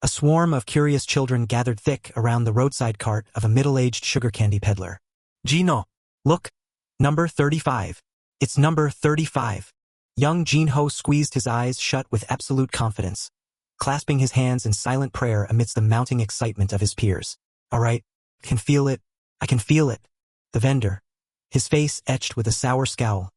A swarm of curious children gathered thick around the roadside cart of a middle-aged sugar candy peddler. Jino, look, number 35. It's number 35. Young Jin-ho squeezed his eyes shut with absolute confidence, clasping his hands in silent prayer amidst the mounting excitement of his peers. All right, I can feel it. I can feel it. The vendor, his face etched with a sour scowl,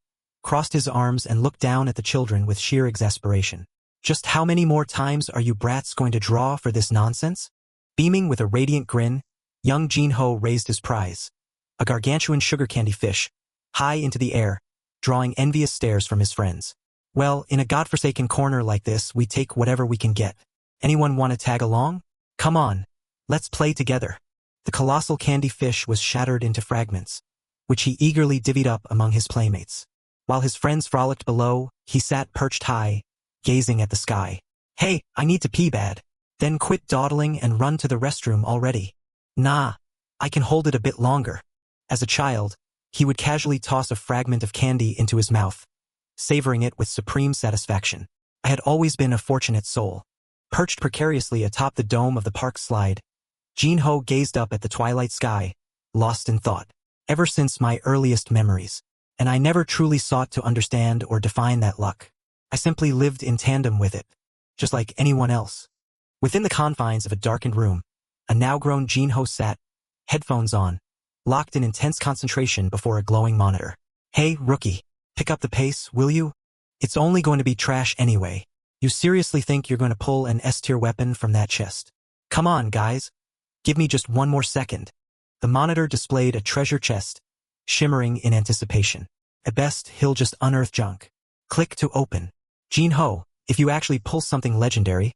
crossed his arms and looked down at the children with sheer exasperation. Just how many more times are you brats going to draw for this nonsense? Beaming with a radiant grin, young Jin-ho raised his prize, a gargantuan sugar candy fish, high into the air, drawing envious stares from his friends. Well, in a godforsaken corner like this, we take whatever we can get. Anyone want to tag along? Come on, let's play together. The colossal candy fish was shattered into fragments, which he eagerly divvied up among his playmates. While his friends frolicked below, he sat perched high, gazing at the sky. Hey, I need to pee bad. Then quit dawdling and run to the restroom already. Nah, I can hold it a bit longer. As a child, he would casually toss a fragment of candy into his mouth, savoring it with supreme satisfaction. I had always been a fortunate soul. Perched precariously atop the dome of the park slide, Jin-ho gazed up at the twilight sky, lost in thought. Ever since my earliest memories, and I never truly sought to understand or define that luck. I simply lived in tandem with it, just like anyone else. Within the confines of a darkened room, a now-grown Jin-ho sat, headphones on, locked in intense concentration before a glowing monitor. Hey, rookie, pick up the pace, will you? It's only going to be trash anyway. You seriously think you're going to pull an S-tier weapon from that chest? Come on, guys. Give me just one more second. The monitor displayed a treasure chest, shimmering in anticipation. At best, he'll just unearth junk. Click to open. Jin-ho, if you actually pull something legendary,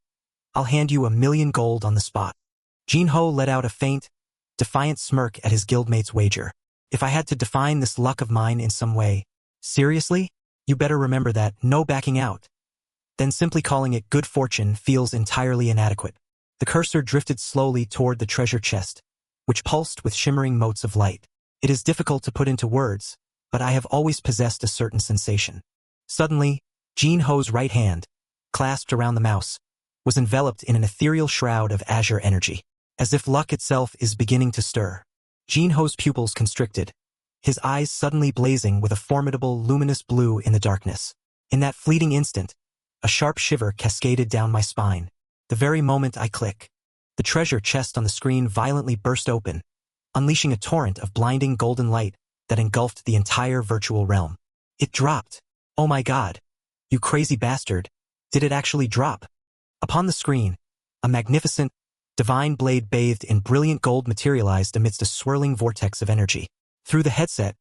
I'll hand you 1,000,000 gold on the spot. Jin-ho let out a faint, defiant smirk at his guildmate's wager. If I had to define this luck of mine in some way, seriously? You better remember that, no backing out. Then simply calling it good fortune feels entirely inadequate. The cursor drifted slowly toward the treasure chest, which pulsed with shimmering motes of light. It is difficult to put into words, but I have always possessed a certain sensation. Suddenly, Jin-ho's right hand, clasped around the mouse, was enveloped in an ethereal shroud of azure energy, as if luck itself is beginning to stir. Jin-ho's pupils constricted, his eyes suddenly blazing with a formidable luminous blue in the darkness. In that fleeting instant, a sharp shiver cascaded down my spine. The very moment I click, the treasure chest on the screen violently burst open, unleashing a torrent of blinding golden light that engulfed the entire virtual realm. It dropped. Oh my god. You crazy bastard. Did it actually drop? Upon the screen, a magnificent, divine blade bathed in brilliant gold materialized amidst a swirling vortex of energy. Through the headset,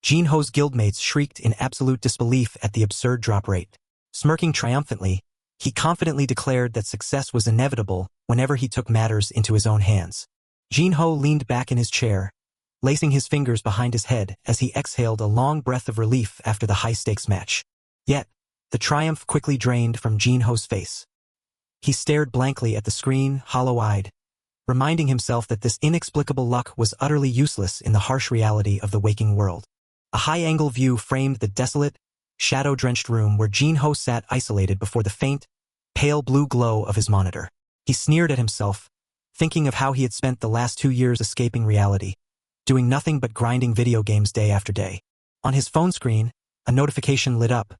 Jin-ho's guildmates shrieked in absolute disbelief at the absurd drop rate. Smirking triumphantly, he confidently declared that success was inevitable whenever he took matters into his own hands. Jin-ho leaned back in his chair, lacing his fingers behind his head as he exhaled a long breath of relief after the high-stakes match. Yet, the triumph quickly drained from Jin-ho's face. He stared blankly at the screen, hollow-eyed, reminding himself that this inexplicable luck was utterly useless in the harsh reality of the waking world. A high-angle view framed the desolate, shadow-drenched room where Jin-ho sat isolated before the faint, pale blue glow of his monitor. He sneered at himself, thinking of how he had spent the last 2 years escaping reality, doing nothing but grinding video games day after day. On his phone screen, a notification lit up,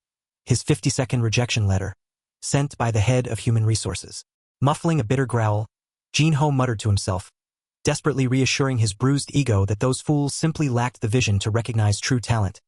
his 50-second rejection letter, sent by the head of human resources. Muffling a bitter growl, Jin-ho muttered to himself, desperately reassuring his bruised ego that those fools simply lacked the vision to recognize true talent,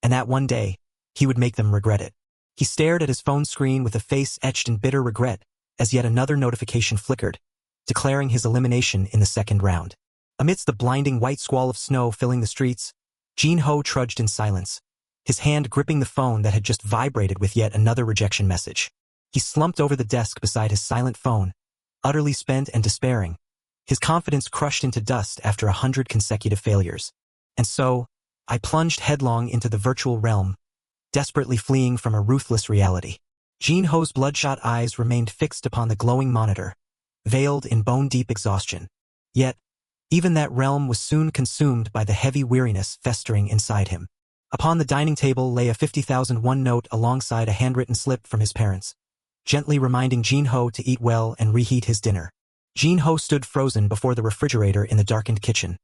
and that one day, he would make them regret it. He stared at his phone screen with a face etched in bitter regret as yet another notification flickered, declaring his elimination in the second round. Amidst the blinding white squall of snow filling the streets, Jin-ho trudged in silence, his hand gripping the phone that had just vibrated with yet another rejection message. He slumped over the desk beside his silent phone, utterly spent and despairing, his confidence crushed into dust after 100 consecutive failures. And so, I plunged headlong into the virtual realm, desperately fleeing from a ruthless reality. Jin-ho's bloodshot eyes remained fixed upon the glowing monitor, veiled in bone-deep exhaustion. Yet, even that realm was soon consumed by the heavy weariness festering inside him. Upon the dining table lay a 50,001 note alongside a handwritten slip from his parents, gently reminding Jin-ho to eat well and reheat his dinner. Jin-ho stood frozen before the refrigerator in the darkened kitchen,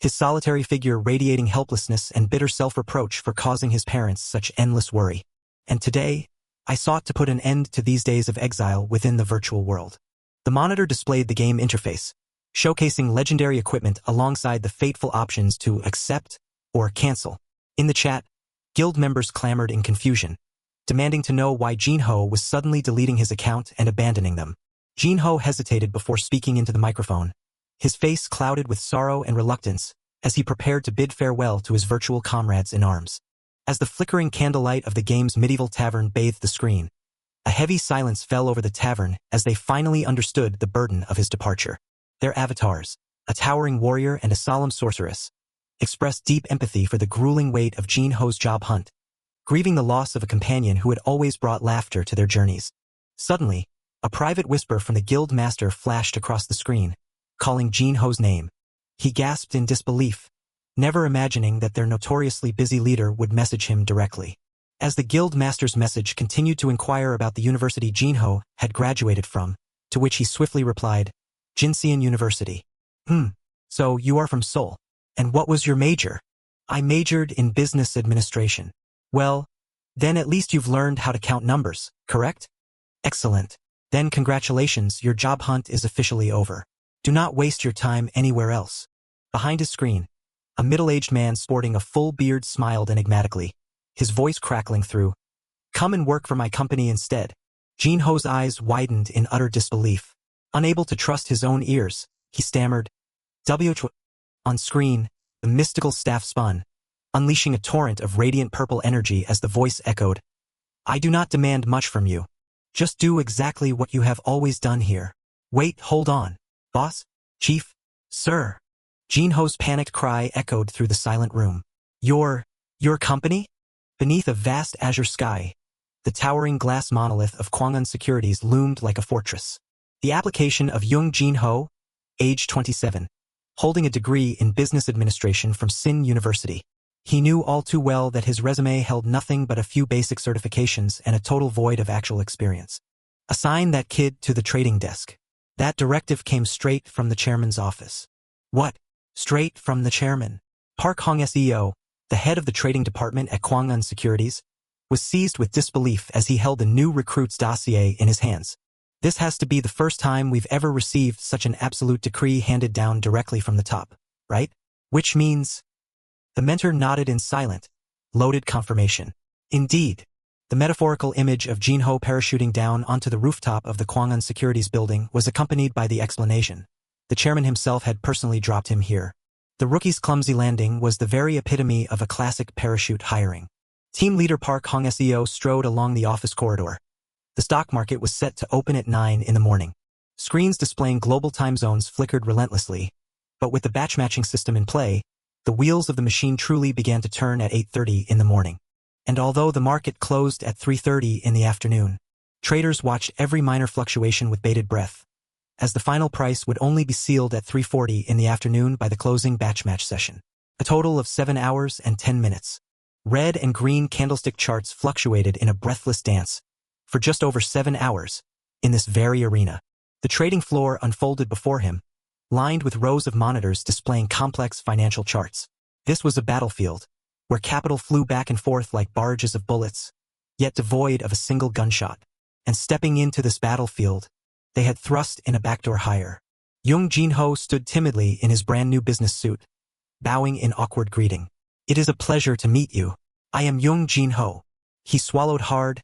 his solitary figure radiating helplessness and bitter self-reproach for causing his parents such endless worry. And today, I sought to put an end to these days of exile within the virtual world. The monitor displayed the game interface, showcasing legendary equipment alongside the fateful options to accept or cancel. In the chat, guild members clamored in confusion, demanding to know why Jin-ho was suddenly deleting his account and abandoning them. Jin-ho hesitated before speaking into the microphone, his face clouded with sorrow and reluctance as he prepared to bid farewell to his virtual comrades in arms. As the flickering candlelight of the game's medieval tavern bathed the screen, a heavy silence fell over the tavern as they finally understood the burden of his departure. Their avatars, a towering warrior and a solemn sorceress, expressed deep empathy for the grueling weight of Jin-ho's job hunt, grieving the loss of a companion who had always brought laughter to their journeys. Suddenly, a private whisper from the guild master flashed across the screen, calling Jin-ho's name. He gasped in disbelief, never imagining that their notoriously busy leader would message him directly. As the guild master's message continued to inquire about the university Jin-ho had graduated from, to which he swiftly replied, Jinseon University. So you are from Seoul. And what was your major? I majored in business administration. Well, then at least you've learned how to count numbers, correct? Excellent. Then congratulations, your job hunt is officially over. Do not waste your time anywhere else. Behind his screen, a middle-aged man sporting a full beard smiled enigmatically, his voice crackling through. Come and work for my company instead. Jin-ho's eyes widened in utter disbelief. Unable to trust his own ears, he stammered, W. On screen, the mystical staff spun, unleashing a torrent of radiant purple energy as the voice echoed. I do not demand much from you. Just do exactly what you have always done here. Wait, hold on. Boss? Chief? Sir? Jin-ho's panicked cry echoed through the silent room. Your company? Beneath a vast azure sky, the towering glass monolith of Kwangwon Securities loomed like a fortress. The application of Young Jin-ho, age 27, holding a degree in business administration from Sin University. He knew all too well that his resume held nothing but a few basic certifications and a total void of actual experience. Assign that kid to the trading desk. That directive came straight from the chairman's office. What? Straight from the chairman? Park Hong-seo, the head of the trading department at Kwangwon Securities, was seized with disbelief as he held the new recruit's dossier in his hands. This has to be the first time we've ever received such an absolute decree handed down directly from the top, right? Which means... The mentor nodded in silent, loaded confirmation. Indeed, the metaphorical image of Jin-ho parachuting down onto the rooftop of the Kwangwon Securities building was accompanied by the explanation. The chairman himself had personally dropped him here. The rookie's clumsy landing was the very epitome of a classic parachute hiring. Team leader Park Hong-seo strode along the office corridor. The stock market was set to open at 9 in the morning. Screens displaying global time zones flickered relentlessly, but with the batch matching system in play, the wheels of the machine truly began to turn at 8:30 in the morning. And although the market closed at 3:30 in the afternoon, traders watched every minor fluctuation with bated breath, as the final price would only be sealed at 3:40 in the afternoon by the closing batch match session. A total of 7 hours and 10 minutes. Red and green candlestick charts fluctuated in a breathless dance for just over 7 hours in this very arena. The trading floor unfolded before him, lined with rows of monitors displaying complex financial charts. This was a battlefield, where capital flew back and forth like barrages of bullets, yet devoid of a single gunshot. And stepping into this battlefield, they had thrust in a backdoor hire. Young Jin-ho stood timidly in his brand-new business suit, bowing in awkward greeting. It is a pleasure to meet you. I am Young Jin-ho. He swallowed hard,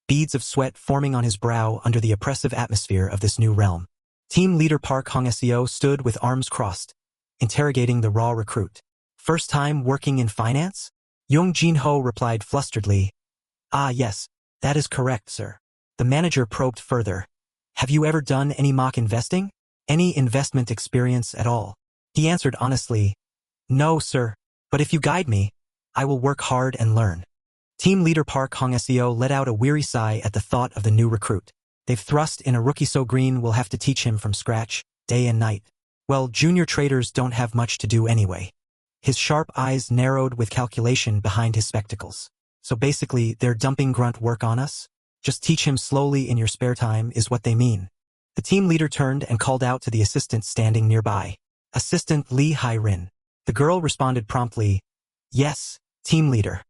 beads of sweat forming on his brow under the oppressive atmosphere of this new realm. Team leader Park Hong-seo stood with arms crossed, interrogating the raw recruit. First time working in finance? Young Jin-ho replied flusteredly. Ah yes, that is correct, sir. The manager probed further. Have you ever done any mock investing? Any investment experience at all? He answered honestly. No, sir, but if you guide me, I will work hard and learn. Team leader Park Hong-seo let out a weary sigh at the thought of the new recruit. They've thrust in a rookie so green we'll have to teach him from scratch, day and night. Well, junior traders don't have much to do anyway. His sharp eyes narrowed with calculation behind his spectacles. So basically, they're dumping grunt work on us? Just teach him slowly in your spare time is what they mean. The team leader turned and called out to the assistant standing nearby. Assistant Lee Hai-rin. The girl responded promptly, "Yes, team leader.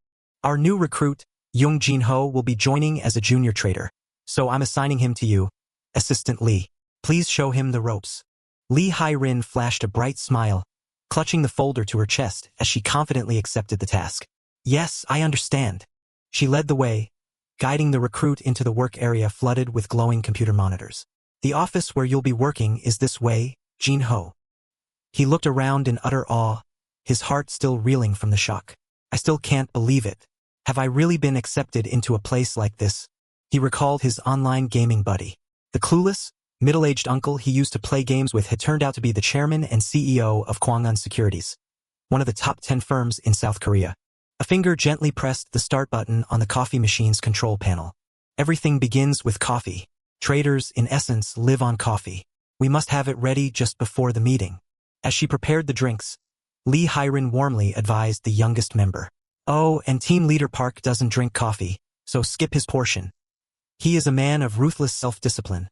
Our new recruit, Young Jin-ho, will be joining as a junior trader, so I'm assigning him to you, Assistant Lee. Please show him the ropes." Lee Hai-rin flashed a bright smile, clutching the folder to her chest as she confidently accepted the task. "Yes, I understand." She led the way, guiding the recruit into the work area flooded with glowing computer monitors. "The office where you'll be working is this way, Jin-ho." He looked around in utter awe, his heart still reeling from the shock. "I still can't believe it. Have I really been accepted into a place like this?" He recalled his online gaming buddy. The clueless, middle-aged uncle he used to play games with had turned out to be the chairman and CEO of Kwangwon Securities, one of the top 10 firms in South Korea. A finger gently pressed the start button on the coffee machine's control panel. Everything begins with coffee. Traders, in essence, live on coffee. We must have it ready just before the meeting. As she prepared the drinks, Lee Hai-rin warmly advised the youngest member. "Oh, and team leader Park doesn't drink coffee, so skip his portion. He is a man of ruthless self-discipline,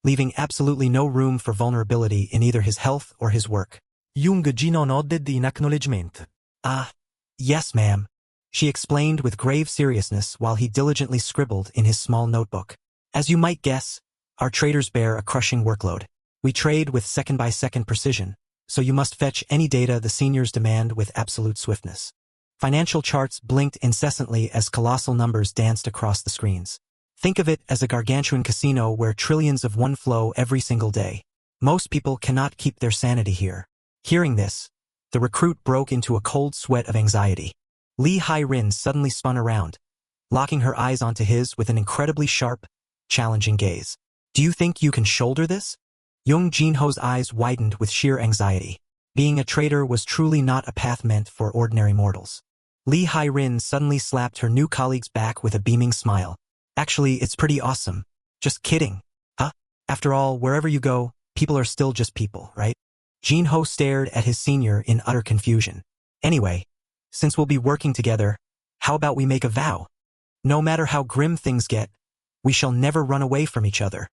leaving absolutely no room for vulnerability in either his health or his work." Young Jin-ho nodded in acknowledgement. "Ah, yes, ma'am," she explained with grave seriousness while he diligently scribbled in his small notebook. "As you might guess, our traders bear a crushing workload. We trade with second-by-second precision, so you must fetch any data the seniors demand with absolute swiftness." Financial charts blinked incessantly as colossal numbers danced across the screens. Think of it as a gargantuan casino where trillions of won flow every single day. Most people cannot keep their sanity here. Hearing this, the recruit broke into a cold sweat of anxiety. Lee Hai-rin suddenly spun around, locking her eyes onto his with an incredibly sharp, challenging gaze. "Do you think you can shoulder this?" Young Jin-ho's eyes widened with sheer anxiety. Being a trader was truly not a path meant for ordinary mortals. Lee Hai-rin suddenly slapped her new colleague's back with a beaming smile. "Actually, it's pretty awesome. Just kidding. Huh? After all, wherever you go, people are still just people, right?" Jin-ho stared at his senior in utter confusion. "Anyway, since we'll be working together, how about we make a vow? No matter how grim things get, we shall never run away from each other."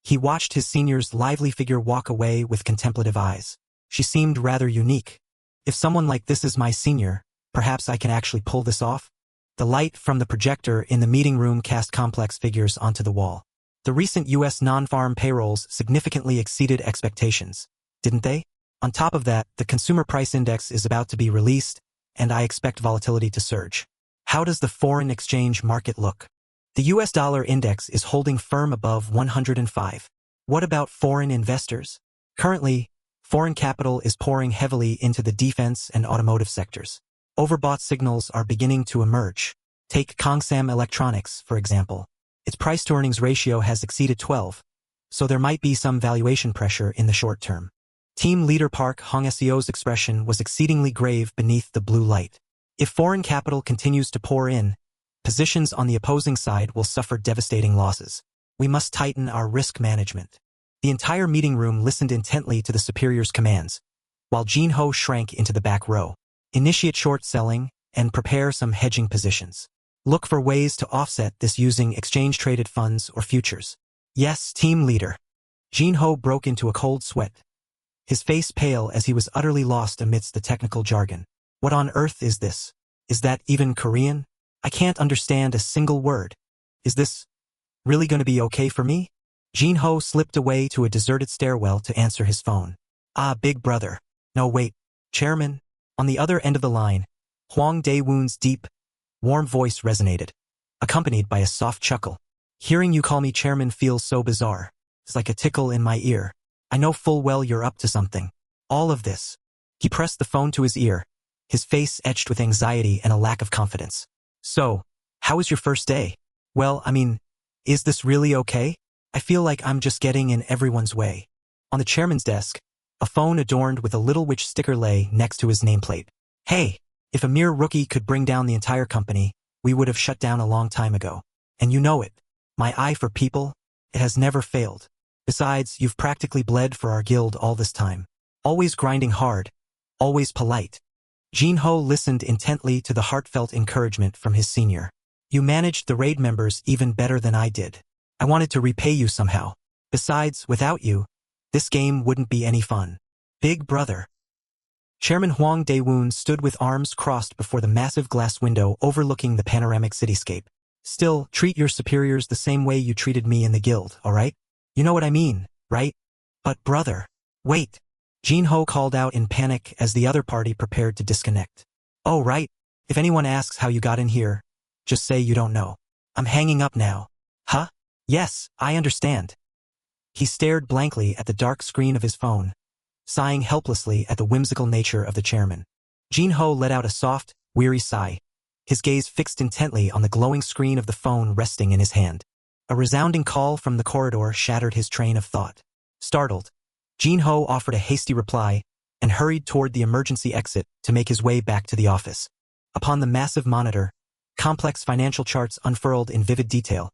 He watched his senior's lively figure walk away with contemplative eyes. She seemed rather unique. "If someone like this is my senior, perhaps I can actually pull this off." The light from the projector in the meeting room cast complex figures onto the wall. The recent U.S. non-farm payrolls significantly exceeded expectations, didn't they? On top of that, the consumer price index is about to be released, and I expect volatility to surge. How does the foreign exchange market look? The U.S. dollar index is holding firm above 105. What about foreign investors? Currently, foreign capital is pouring heavily into the defense and automotive sectors. Overbought signals are beginning to emerge. Take Kongsam Electronics, for example. Its price-to-earnings ratio has exceeded 12, so there might be some valuation pressure in the short term. Team leader Park Hong-seo's expression was exceedingly grave beneath the blue light. If foreign capital continues to pour in, positions on the opposing side will suffer devastating losses. We must tighten our risk management. The entire meeting room listened intently to the superior's commands, while Jin-ho shrank into the back row. Initiate short selling and prepare some hedging positions. Look for ways to offset this using exchange-traded funds or futures. Yes, team leader. Jin-ho broke into a cold sweat, his face pale as he was utterly lost amidst the technical jargon. What on earth is this? Is that even Korean? I can't understand a single word. Is this really going to be okay for me? Jin-ho slipped away to a deserted stairwell to answer his phone. "Ah, big brother. No, wait. Chairman?" On the other end of the line, Hwang Dae-woon's deep, warm voice resonated, accompanied by a soft chuckle. "Hearing you call me chairman feels so bizarre. It's like a tickle in my ear. I know full well you're up to something. All of this." He pressed the phone to his ear, his face etched with anxiety and a lack of confidence. "So, how was your first day?" "Well, is this really okay? I feel like I'm just getting in everyone's way." On the chairman's desk, a phone adorned with a little witch sticker lay next to his nameplate. "Hey, if a mere rookie could bring down the entire company, we would have shut down a long time ago. And you know it. My eye for people, it has never failed. Besides, you've practically bled for our guild all this time. Always grinding hard, always polite." Jin-ho listened intently to the heartfelt encouragement from his senior. "You managed the raid members even better than I did. I wanted to repay you somehow. Besides, without you, this game wouldn't be any fun. Big brother. Chairman Huang Daewoon stood with arms crossed before the massive glass window overlooking the panoramic cityscape. Still, treat your superiors the same way you treated me in the guild, alright? You know what I mean, right? But brother. Wait. Jinho called out in panic as the other party prepared to disconnect. Oh right. If anyone asks how you got in here, just say you don't know. I'm hanging up now. Huh? Yes, I understand. He stared blankly at the dark screen of his phone, sighing helplessly at the whimsical nature of the chairman. Jinho let out a soft, weary sigh, his gaze fixed intently on the glowing screen of the phone resting in his hand. A resounding call from the corridor shattered his train of thought. Startled, Jinho offered a hasty reply and hurried toward the emergency exit to make his way back to the office. Upon the massive monitor, complex financial charts unfurled in vivid detail,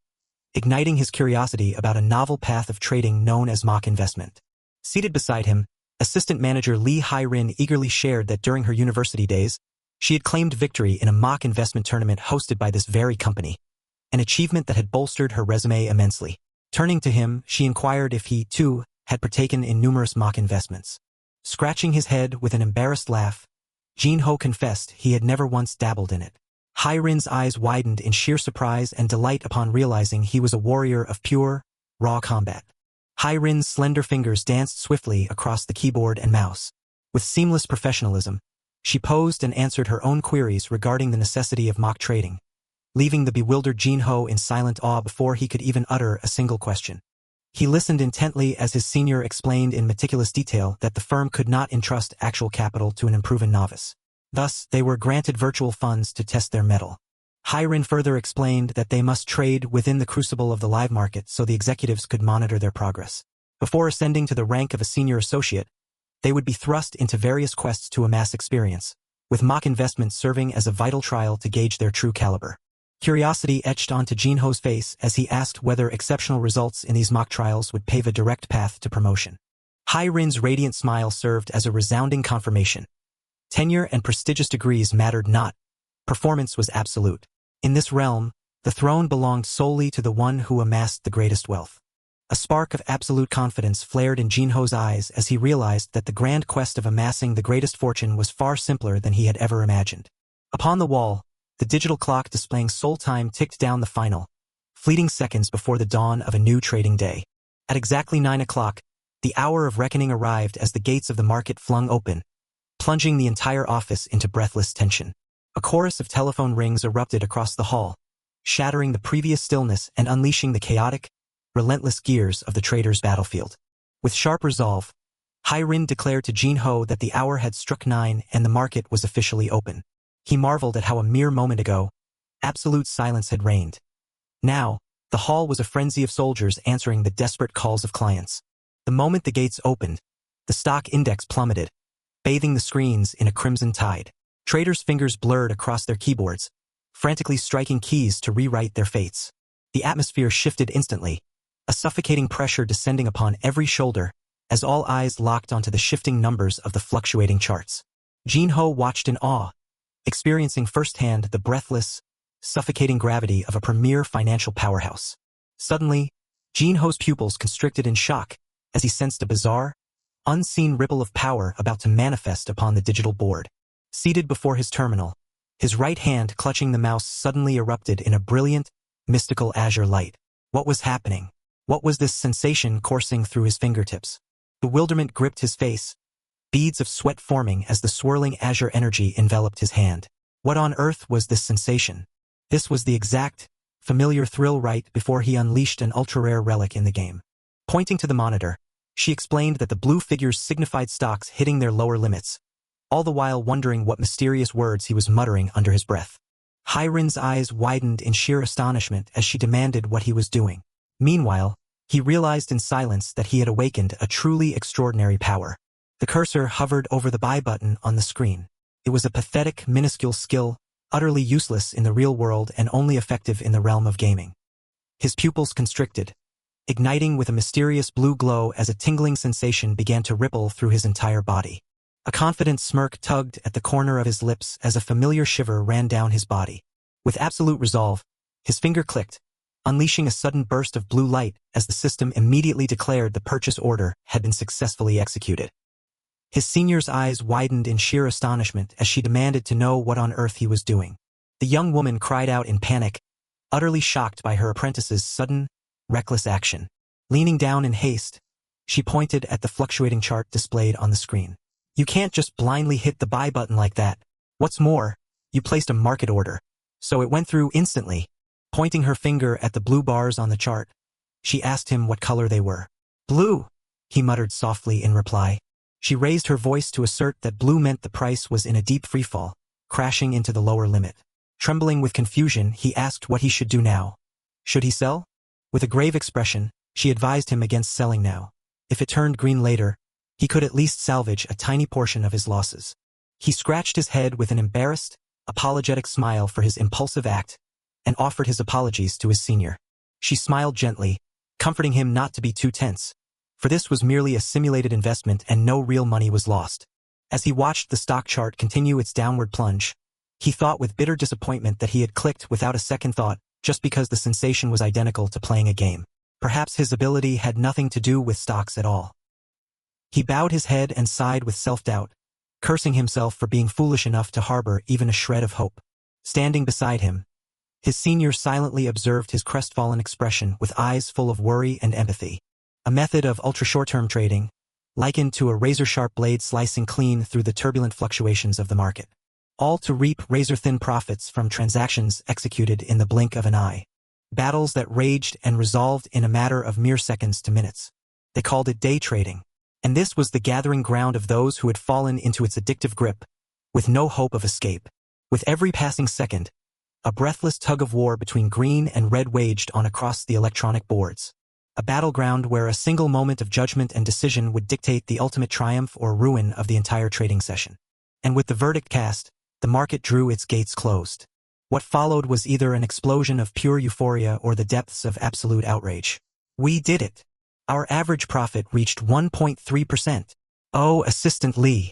igniting his curiosity about a novel path of trading known as mock investment. Seated beside him, assistant manager Lee Hai-rin eagerly shared that during her university days, she had claimed victory in a mock investment tournament hosted by this very company, an achievement that had bolstered her resume immensely. Turning to him, she inquired if he, too, had partaken in numerous mock investments. Scratching his head with an embarrassed laugh, Jinho confessed he had never once dabbled in it. Hai-rin's eyes widened in sheer surprise and delight upon realizing he was a warrior of pure, raw combat. Hai-rin's slender fingers danced swiftly across the keyboard and mouse. With seamless professionalism, she posed and answered her own queries regarding the necessity of mock trading, leaving the bewildered Jinho in silent awe before he could even utter a single question. He listened intently as his senior explained in meticulous detail that the firm could not entrust actual capital to an unproven novice. Thus, they were granted virtual funds to test their mettle. Hai-rin further explained that they must trade within the crucible of the live market so the executives could monitor their progress. Before ascending to the rank of a senior associate, they would be thrust into various quests to amass experience, with mock investments serving as a vital trial to gauge their true caliber. Curiosity etched onto Jinho's face as he asked whether exceptional results in these mock trials would pave a direct path to promotion. Hai-rin's radiant smile served as a resounding confirmation. Tenure and prestigious degrees mattered not. Performance was absolute. In this realm, the throne belonged solely to the one who amassed the greatest wealth. A spark of absolute confidence flared in Jinho's eyes as he realized that the grand quest of amassing the greatest fortune was far simpler than he had ever imagined. Upon the wall, the digital clock displaying soul time ticked down the final, fleeting seconds before the dawn of a new trading day. At exactly 9 o'clock, the hour of reckoning arrived as the gates of the market flung open, plunging the entire office into breathless tension. A chorus of telephone rings erupted across the hall, shattering the previous stillness and unleashing the chaotic, relentless gears of the trader's battlefield. With sharp resolve, Hai-rin declared to Jinho that the hour had struck 9 and the market was officially open. He marveled at how a mere moment ago, absolute silence had reigned. Now, the hall was a frenzy of soldiers answering the desperate calls of clients. The moment the gates opened, the stock index plummeted, bathing the screens in a crimson tide. Traders' fingers blurred across their keyboards, frantically striking keys to rewrite their fates. The atmosphere shifted instantly, a suffocating pressure descending upon every shoulder as all eyes locked onto the shifting numbers of the fluctuating charts. Jinho watched in awe, experiencing firsthand the breathless, suffocating gravity of a premier financial powerhouse. Suddenly, Jinho's pupils constricted in shock as he sensed a bizarre, unseen ripple of power about to manifest upon the digital board. Seated before his terminal, his right hand clutching the mouse suddenly erupted in a brilliant, mystical azure light. What was happening? What was this sensation coursing through his fingertips? Bewilderment gripped his face, beads of sweat forming as the swirling azure energy enveloped his hand. What on earth was this sensation? This was the exact, familiar thrill right before he unleashed an ultra-rare relic in the game. Pointing to the monitor, she explained that the blue figures signified stocks hitting their lower limits, all the while wondering what mysterious words he was muttering under his breath. Hai-rin's eyes widened in sheer astonishment as she demanded what he was doing. Meanwhile, he realized in silence that he had awakened a truly extraordinary power. The cursor hovered over the buy button on the screen. It was a pathetic, minuscule skill, utterly useless in the real world and only effective in the realm of gaming. His pupils constricted, igniting with a mysterious blue glow as a tingling sensation began to ripple through his entire body. A confident smirk tugged at the corner of his lips as a familiar shiver ran down his body. With absolute resolve, his finger clicked, unleashing a sudden burst of blue light as the system immediately declared the purchase order had been successfully executed. His senior's eyes widened in sheer astonishment as she demanded to know what on earth he was doing. The young woman cried out in panic, utterly shocked by her apprentice's sudden, reckless action. Leaning down in haste, she pointed at the fluctuating chart displayed on the screen. "You can't just blindly hit the buy button like that. What's more, you placed a market order, so it went through instantly." Pointing her finger at the blue bars on the chart, she asked him what color they were. "Blue," he muttered softly in reply. She raised her voice to assert that blue meant the price was in a deep freefall, crashing into the lower limit. Trembling with confusion, he asked what he should do now. Should he sell? With a grave expression, she advised him against selling now. If it turned green later, he could at least salvage a tiny portion of his losses. He scratched his head with an embarrassed, apologetic smile for his impulsive act, and offered his apologies to his senior. She smiled gently, comforting him not to be too tense, for this was merely a simulated investment and no real money was lost. As he watched the stock chart continue its downward plunge, he thought with bitter disappointment that he had clicked without a second thought just because the sensation was identical to playing a game. Perhaps his ability had nothing to do with stocks at all. He bowed his head and sighed with self-doubt, cursing himself for being foolish enough to harbor even a shred of hope. Standing beside him, his senior silently observed his crestfallen expression with eyes full of worry and empathy. A method of ultra-short-term trading, likened to a razor-sharp blade slicing clean through the turbulent fluctuations of the market. All to reap razor-thin profits from transactions executed in the blink of an eye. Battles that raged and resolved in a matter of mere seconds to minutes. They called it day trading. And this was the gathering ground of those who had fallen into its addictive grip, with no hope of escape. With every passing second, a breathless tug-of-war between green and red waged on across the electronic boards. A battleground where a single moment of judgment and decision would dictate the ultimate triumph or ruin of the entire trading session. And with the verdict cast, the market drew its gates closed. What followed was either an explosion of pure euphoria or the depths of absolute outrage. "We did it. Our average profit reached 1.3%. Oh, Assistant Lee.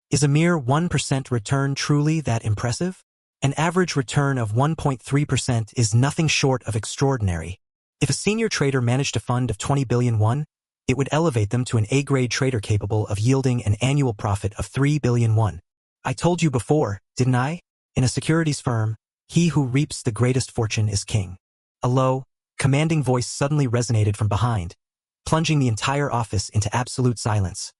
Is a mere 1% return truly that impressive? An average return of 1.3% is nothing short of extraordinary. If a senior trader managed a fund of 20 billion won, it would elevate them to an A-grade trader capable of yielding an annual profit of 3 billion won. I told you before, didn't I? In a securities firm, he who reaps the greatest fortune is king." A low, commanding voice suddenly resonated from behind, plunging the entire office into absolute silence.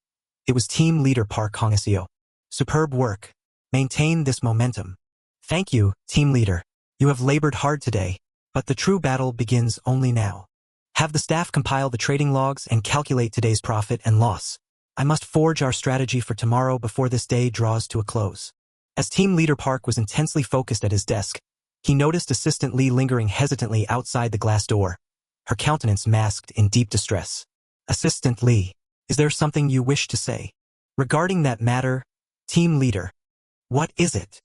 It was team leader Park Hong-seo. "Superb work. Maintain this momentum." "Thank you, team leader. You have labored hard today, but the true battle begins only now. Have the staff compile the trading logs and calculate today's profit and loss. I must forge our strategy for tomorrow before this day draws to a close." As team leader Park was intensely focused at his desk, he noticed Assistant Lee lingering hesitantly outside the glass door, her countenance masked in deep distress. "Assistant Lee, is there something you wish to say?" "Regarding that matter, team leader." "What is it?"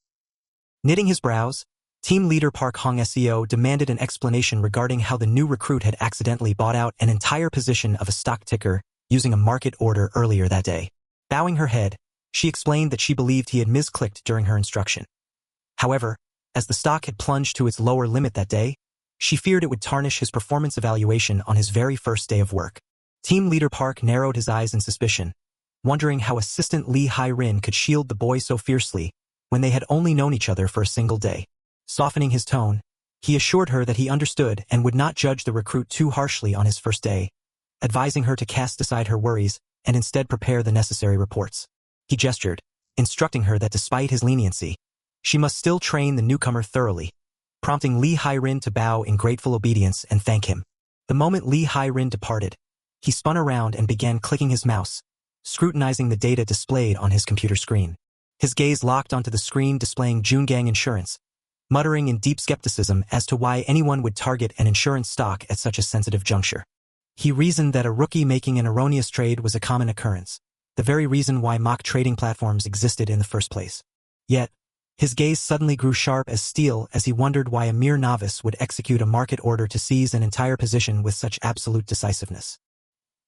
Knitting his brows, team leader Park Hong-seo demanded an explanation regarding how the new recruit had accidentally bought out an entire position of a stock ticker using a market order earlier that day. Bowing her head, she explained that she believed he had misclicked during her instruction. However, as the stock had plunged to its lower limit that day, she feared it would tarnish his performance evaluation on his very first day of work. Team leader Park narrowed his eyes in suspicion, wondering how Assistant Lee Hai-rin could shield the boy so fiercely when they had only known each other for a single day. Softening his tone, he assured her that he understood and would not judge the recruit too harshly on his first day, advising her to cast aside her worries and instead prepare the necessary reports. He gestured, instructing her that despite his leniency, she must still train the newcomer thoroughly, prompting Lee Hai-rin to bow in grateful obedience and thank him. The moment Lee Hai-rin departed, he spun around and began clicking his mouse, scrutinizing the data displayed on his computer screen. His gaze locked onto the screen displaying Jungang Insurance, muttering in deep skepticism as to why anyone would target an insurance stock at such a sensitive juncture. He reasoned that a rookie making an erroneous trade was a common occurrence, the very reason why mock trading platforms existed in the first place. Yet, his gaze suddenly grew sharp as steel as he wondered why a mere novice would execute a market order to seize an entire position with such absolute decisiveness.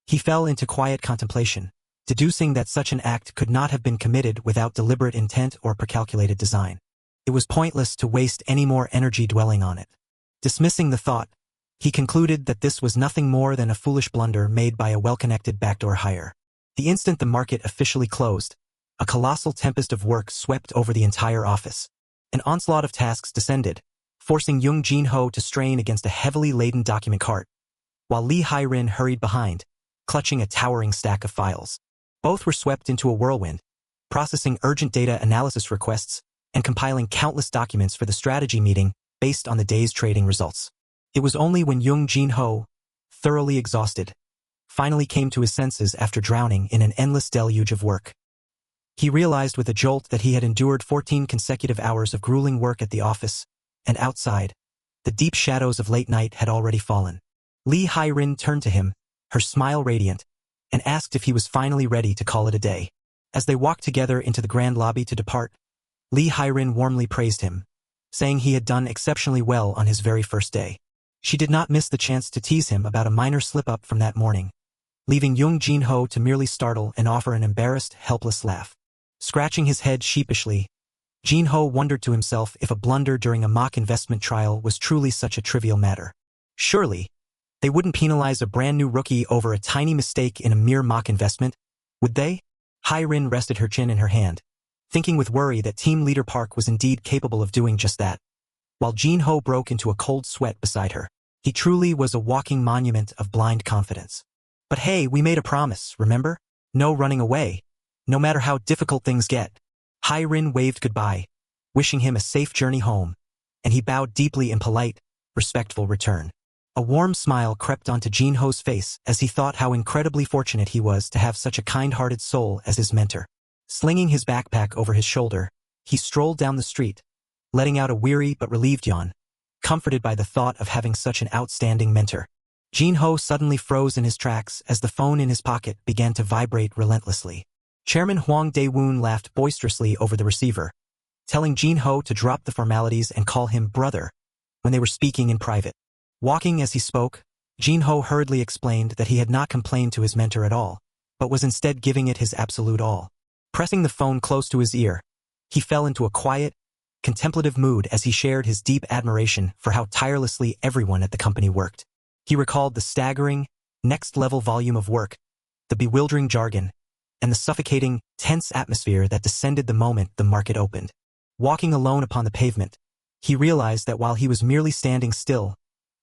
He fell into quiet contemplation, deducing that such an act could not have been committed without deliberate intent or precalculated design. It was pointless to waste any more energy dwelling on it. Dismissing the thought, He concluded that this was nothing more than a foolish blunder made by a well-connected backdoor hire. The instant the market officially closed, a colossal tempest of work swept over the entire office. An onslaught of tasks descended, forcing Young Jin-ho to strain against a heavily laden document cart, while Lee Hai-rin hurried behind, clutching a towering stack of files. Both were swept into a whirlwind, processing urgent data analysis requests and compiling countless documents for the strategy meeting based on the day's trading results. It was only when Young Jin-ho, thoroughly exhausted, finally came to his senses after drowning in an endless deluge of work. He realized with a jolt that he had endured 14 consecutive hours of grueling work at the office, and outside, the deep shadows of late night had already fallen. Lee Hai-rin turned to him, her smile radiant, and asked if he was finally ready to call it a day. As they walked together into the grand lobby to depart, Lee Hai-rin warmly praised him, saying he had done exceptionally well on his very first day. She did not miss the chance to tease him about a minor slip-up from that morning, leaving Young Jin-ho to merely startle and offer an embarrassed, helpless laugh. Scratching his head sheepishly, Jin-ho wondered to himself if a blunder during a mock investment trial was truly such a trivial matter. Surely, they wouldn't penalize a brand-new rookie over a tiny mistake in a mere mock investment, would they? Hai-rin rested her chin in her hand, thinking with worry that Team Leader Park was indeed capable of doing just that. While Jin-ho broke into a cold sweat beside her, he truly was a walking monument of blind confidence. But hey, we made a promise, remember? No running away, no matter how difficult things get. Hai-rin waved goodbye, wishing him a safe journey home, and he bowed deeply in polite, respectful return. A warm smile crept onto Jin-ho's face as he thought how incredibly fortunate he was to have such a kind-hearted soul as his mentor. Slinging his backpack over his shoulder, he strolled down the street, letting out a weary but relieved yawn, comforted by the thought of having such an outstanding mentor. Jin-ho suddenly froze in his tracks as the phone in his pocket began to vibrate relentlessly. Chairman Hwang Dae-woon laughed boisterously over the receiver, telling Jin-ho to drop the formalities and call him brother when they were speaking in private. Walking as he spoke, Jin-ho hurriedly explained that he had not complained to his mentor at all, but was instead giving it his absolute all. Pressing the phone close to his ear, he fell into a quiet, contemplative mood as he shared his deep admiration for how tirelessly everyone at the company worked. He recalled the staggering, next-level volume of work, the bewildering jargon, and the suffocating, tense atmosphere that descended the moment the market opened. Walking alone upon the pavement, he realized that while he was merely standing still,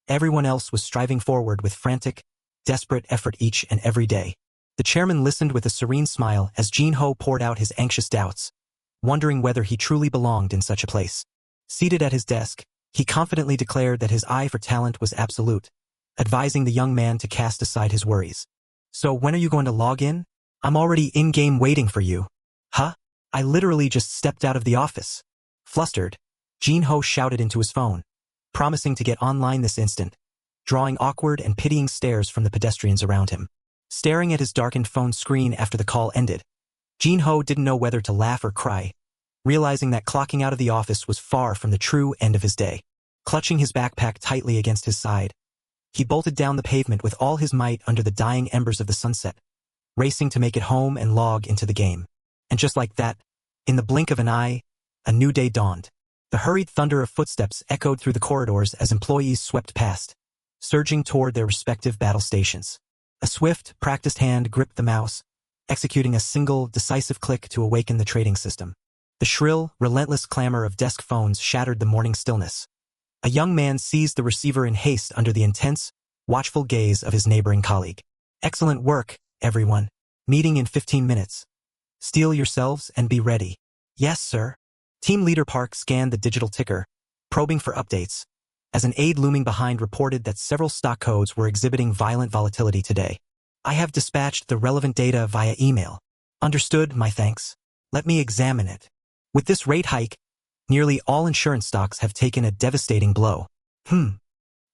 everyone else was striving forward with frantic, desperate effort each and every day. The chairman listened with a serene smile as Jin-ho poured out his anxious doubts, wondering whether he truly belonged in such a place. Seated at his desk, he confidently declared that his eye for talent was absolute, advising the young man to cast aside his worries. "So when are you going to log in? I'm already in-game waiting for you." "Huh? I literally just stepped out of the office." Flustered, Jin-ho shouted into his phone, promising to get online this instant, drawing awkward and pitying stares from the pedestrians around him. Staring at his darkened phone screen after the call ended, Jin-ho didn't know whether to laugh or cry, realizing that clocking out of the office was far from the true end of his day. Clutching his backpack tightly against his side, he bolted down the pavement with all his might under the dying embers of the sunset, racing to make it home and log into the game. And just like that, in the blink of an eye, a new day dawned. The hurried thunder of footsteps echoed through the corridors as employees swept past, surging toward their respective battle stations. A swift, practiced hand gripped the mouse, executing a single, decisive click to awaken the trading system. The shrill, relentless clamor of desk phones shattered the morning stillness. A young man seized the receiver in haste under the intense, watchful gaze of his neighboring colleague. "Excellent work, everyone. Meeting in 15 minutes. Steel yourselves and be ready." "Yes, sir." Team Leader Park scanned the digital ticker, probing for updates, as an aide looming behind reported that several stock codes were exhibiting violent volatility today. "I have dispatched the relevant data via email." "Understood, my thanks. Let me examine it." With this rate hike, nearly all insurance stocks have taken a devastating blow.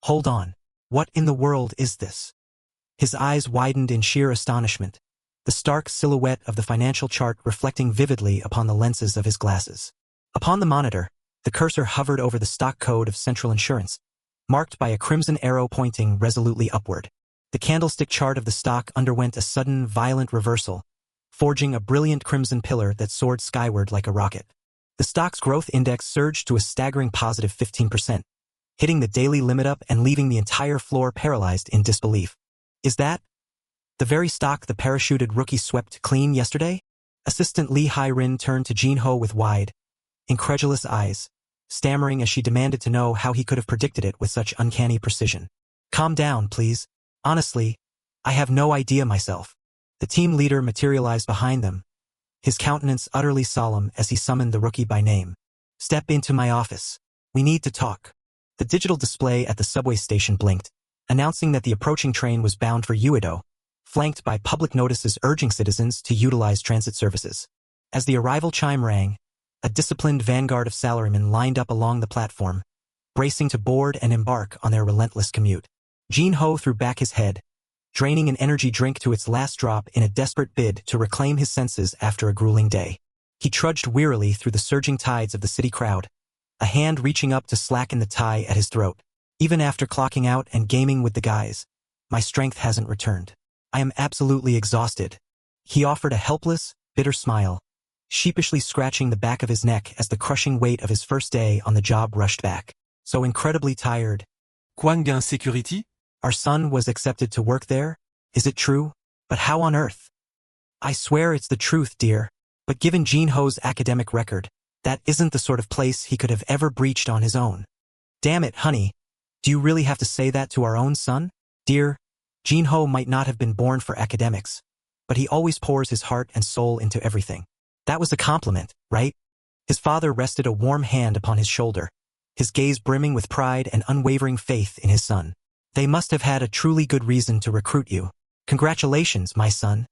Hold on. What in the world is this? His eyes widened in sheer astonishment, the stark silhouette of the financial chart reflecting vividly upon the lenses of his glasses. Upon the monitor, the cursor hovered over the stock code of Central Insurance, marked by a crimson arrow pointing resolutely upward. The candlestick chart of the stock underwent a sudden, violent reversal, forging a brilliant crimson pillar that soared skyward like a rocket. The stock's growth index surged to a staggering positive 15%, hitting the daily limit up and leaving the entire floor paralyzed in disbelief. Is that the very stock the parachuted rookie swept clean yesterday? Assistant Lee Hai-rin turned to Jin-ho with wide, incredulous eyes, stammering as she demanded to know how he could have predicted it with such uncanny precision. Calm down, please. Honestly, I have no idea myself. The team leader materialized behind them, his countenance utterly solemn as he summoned the rookie by name. Step into my office. We need to talk. The digital display at the subway station blinked, announcing that the approaching train was bound for Uedo, flanked by public notices urging citizens to utilize transit services. As the arrival chime rang, a disciplined vanguard of salarymen lined up along the platform, bracing to board and embark on their relentless commute. Jin-ho threw back his head, draining an energy drink to its last drop in a desperate bid to reclaim his senses after a grueling day. He trudged wearily through the surging tides of the city crowd, a hand reaching up to slacken the tie at his throat. Even after clocking out and gaming with the guys, my strength hasn't returned. I am absolutely exhausted. He offered a helpless, bitter smile, sheepishly scratching the back of his neck as the crushing weight of his first day on the job rushed back. So incredibly tired. Kwangin Security? Our son was accepted to work there? Is it true? But how on earth? I swear it's the truth, dear. But given Jin-ho's academic record, that isn't the sort of place he could have ever breached on his own. Damn it, honey. Do you really have to say that to our own son? Dear, Jin-ho might not have been born for academics, but he always pours his heart and soul into everything. That was a compliment, right? His father rested a warm hand upon his shoulder, his gaze brimming with pride and unwavering faith in his son. They must have had a truly good reason to recruit you. Congratulations, my son.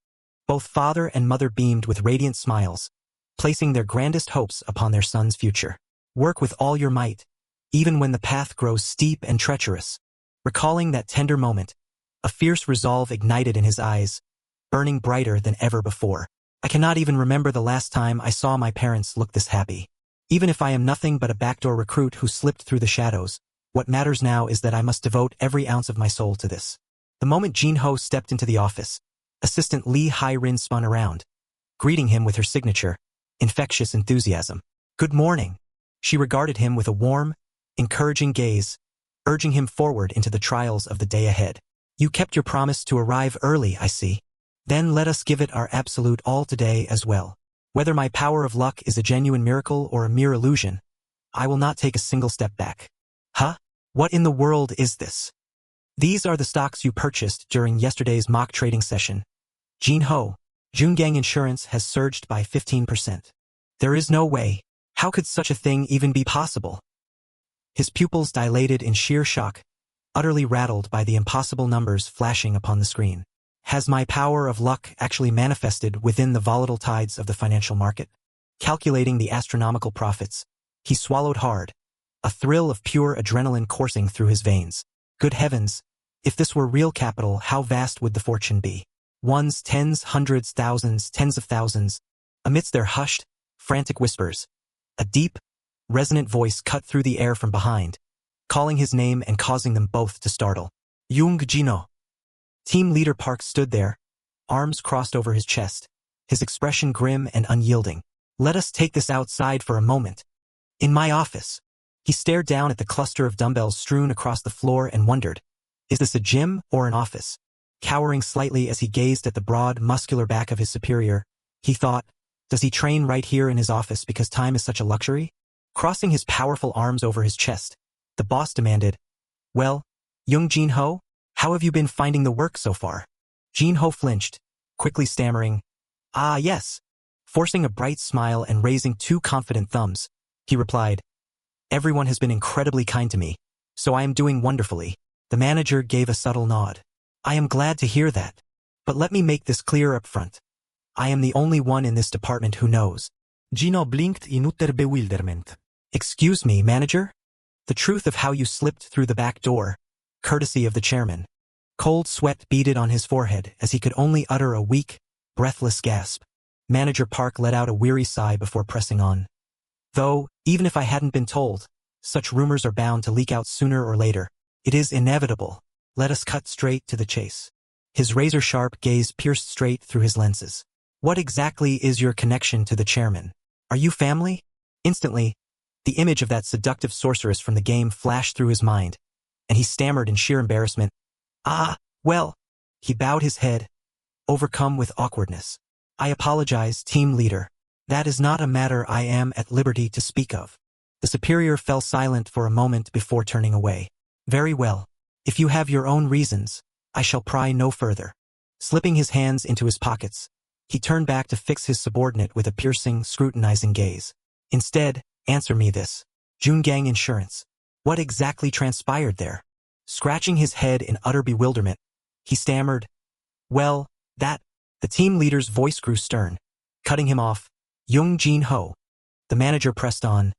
Both father and mother beamed with radiant smiles, placing their grandest hopes upon their son's future. Work with all your might, even when the path grows steep and treacherous. Recalling that tender moment, a fierce resolve ignited in his eyes, burning brighter than ever before. I cannot even remember the last time I saw my parents look this happy. Even if I am nothing but a backdoor recruit who slipped through the shadows, what matters now is that I must devote every ounce of my soul to this. The moment Jin-ho stepped into the office, Assistant Lee Hai-rin spun around, greeting him with her signature, infectious enthusiasm. Good morning. She regarded him with a warm, encouraging gaze, urging him forward into the trials of the day ahead. You kept your promise to arrive early, I see. Then let us give it our absolute all today as well. Whether my power of luck is a genuine miracle or a mere illusion, I will not take a single step back. Huh? What in the world is this? These are the stocks you purchased during yesterday's mock trading session. Jin-ho, Jungang Insurance has surged by 15%. There is no way. How could such a thing even be possible? His pupils dilated in sheer shock, utterly rattled by the impossible numbers flashing upon the screen. Has my power of luck actually manifested within the volatile tides of the financial market? Calculating the astronomical profits, he swallowed hard, a thrill of pure adrenaline coursing through his veins. Good heavens, if this were real capital, how vast would the fortune be? Ones, tens, hundreds, thousands, tens of thousands. Amidst their hushed, frantic whispers, a deep, resonant voice cut through the air from behind, calling his name and causing them both to startle. Jung Jino. Team leader Park stood there, arms crossed over his chest, his expression grim and unyielding. Let us take this outside for a moment. In my office. He stared down at the cluster of dumbbells strewn across the floor and wondered, is this a gym or an office? Cowering slightly as he gazed at the broad, muscular back of his superior, he thought, does he train right here in his office because time is such a luxury? Crossing his powerful arms over his chest, the boss demanded, well, Jung Jin-ho, how have you been finding the work so far? Jin-ho flinched, quickly stammering, ah yes. Forcing a bright smile and raising two confident thumbs, he replied, everyone has been incredibly kind to me, so I am doing wonderfully. The manager gave a subtle nod. I am glad to hear that. But let me make this clear up front. I am the only one in this department who knows. Gino blinked in utter bewilderment. Excuse me, manager? The truth of how you slipped through the back door, courtesy of the chairman. Cold sweat beaded on his forehead as he could only utter a weak, breathless gasp. Manager Park let out a weary sigh before pressing on. Though, even if I hadn't been told, such rumors are bound to leak out sooner or later. It is inevitable. Let us cut straight to the chase. His razor-sharp gaze pierced straight through his lenses. What exactly is your connection to the chairman? Are you family? Instantly, The image of that seductive sorceress from the game flashed through his mind, and he stammered in sheer embarrassment. Ah, well. He bowed his head, overcome with awkwardness. I apologize, team leader. That is not a matter I am at liberty to speak of. The superior fell silent for a moment before turning away. Very well. If you have your own reasons, I shall pry no further. Slipping his hands into his pockets, he turned back to fix his subordinate with a piercing, scrutinizing gaze. Instead, answer me this. Jungang Insurance. What exactly transpired there? Scratching his head in utter bewilderment, he stammered, well, that. The team leader's voice grew stern, cutting him off. Jung Jin-ho. The manager pressed on.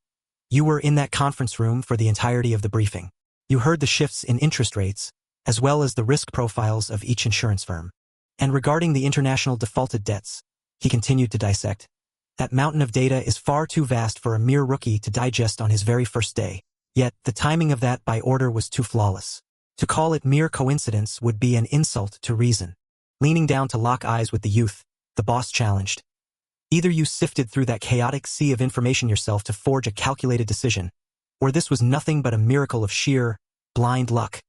You were in that conference room for the entirety of the briefing. You heard the shifts in interest rates, as well as the risk profiles of each insurance firm. And regarding the international defaulted debts, he continued to dissect. That mountain of data is far too vast for a mere rookie to digest on his very first day. Yet, the timing of that by order was too flawless. To call it mere coincidence would be an insult to reason. Leaning down to lock eyes with the youth, the boss challenged. Either you sifted through that chaotic sea of information yourself to forge a calculated decision, or this was nothing but a miracle of sheer, blind luck.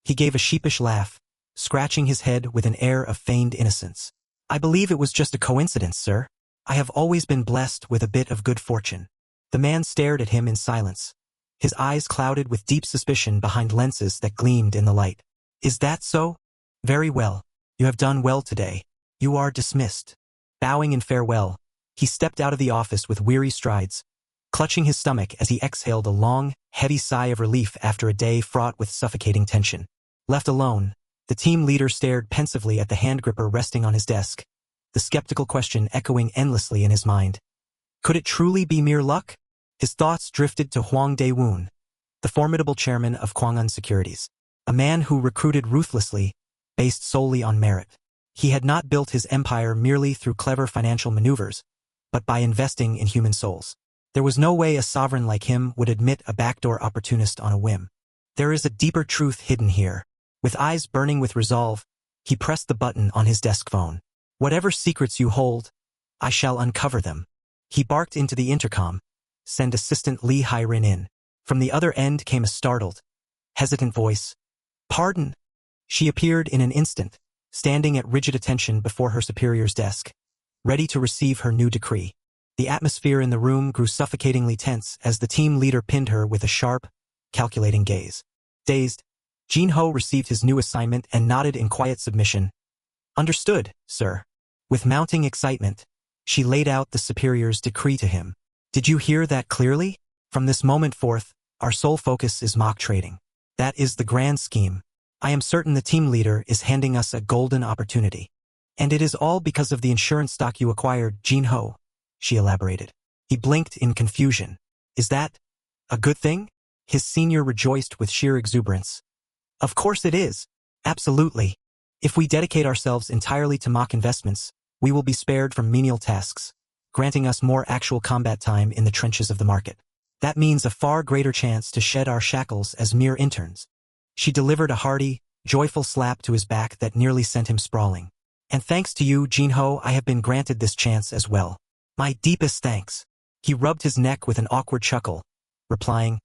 He gave a sheepish laugh, scratching his head with an air of feigned innocence. I believe it was just a coincidence, sir. I have always been blessed with a bit of good fortune. The man stared at him in silence, his eyes clouded with deep suspicion behind lenses that gleamed in the light. Is that so? Very well. You have done well today. You are dismissed. Bowing in farewell, he stepped out of the office with weary strides, clutching his stomach as he exhaled a long, heavy sigh of relief after a day fraught with suffocating tension. Left alone, the team leader stared pensively at the hand gripper resting on his desk, the skeptical question echoing endlessly in his mind. Could it truly be mere luck? His thoughts drifted to Huang Dae-woon, the formidable chairman of Kwangwon Securities, a man who recruited ruthlessly, based solely on merit. He had not built his empire merely through clever financial maneuvers, but by investing in human souls. There was no way a sovereign like him would admit a backdoor opportunist on a whim. There is a deeper truth hidden here. With eyes burning with resolve, he pressed the button on his desk phone. Whatever secrets you hold, I shall uncover them. He barked into the intercom. Send Assistant Lee Hai-rin in. From the other end came a startled, hesitant voice. Pardon. She appeared in an instant, standing at rigid attention before her superior's desk, ready to receive her new decree. The atmosphere in the room grew suffocatingly tense as the team leader pinned her with a sharp, calculating gaze. Dazed, Jin-ho received his new assignment and nodded in quiet submission. Understood, sir. With mounting excitement, she laid out the superior's decree to him. Did you hear that clearly? From this moment forth, our sole focus is mock trading. That is the grand scheme. I am certain the team leader is handing us a golden opportunity. And it is all because of the insurance stock you acquired, Jin-ho, she elaborated. He blinked in confusion. Is that a good thing? His senior rejoiced with sheer exuberance. Of course it is. Absolutely. If we dedicate ourselves entirely to mock investments, we will be spared from menial tasks, granting us more actual combat time in the trenches of the market. That means a far greater chance to shed our shackles as mere interns. She delivered a hearty, joyful slap to his back that nearly sent him sprawling. And thanks to you, Jin-ho, I have been granted this chance as well. My deepest thanks. He rubbed his neck with an awkward chuckle, replying,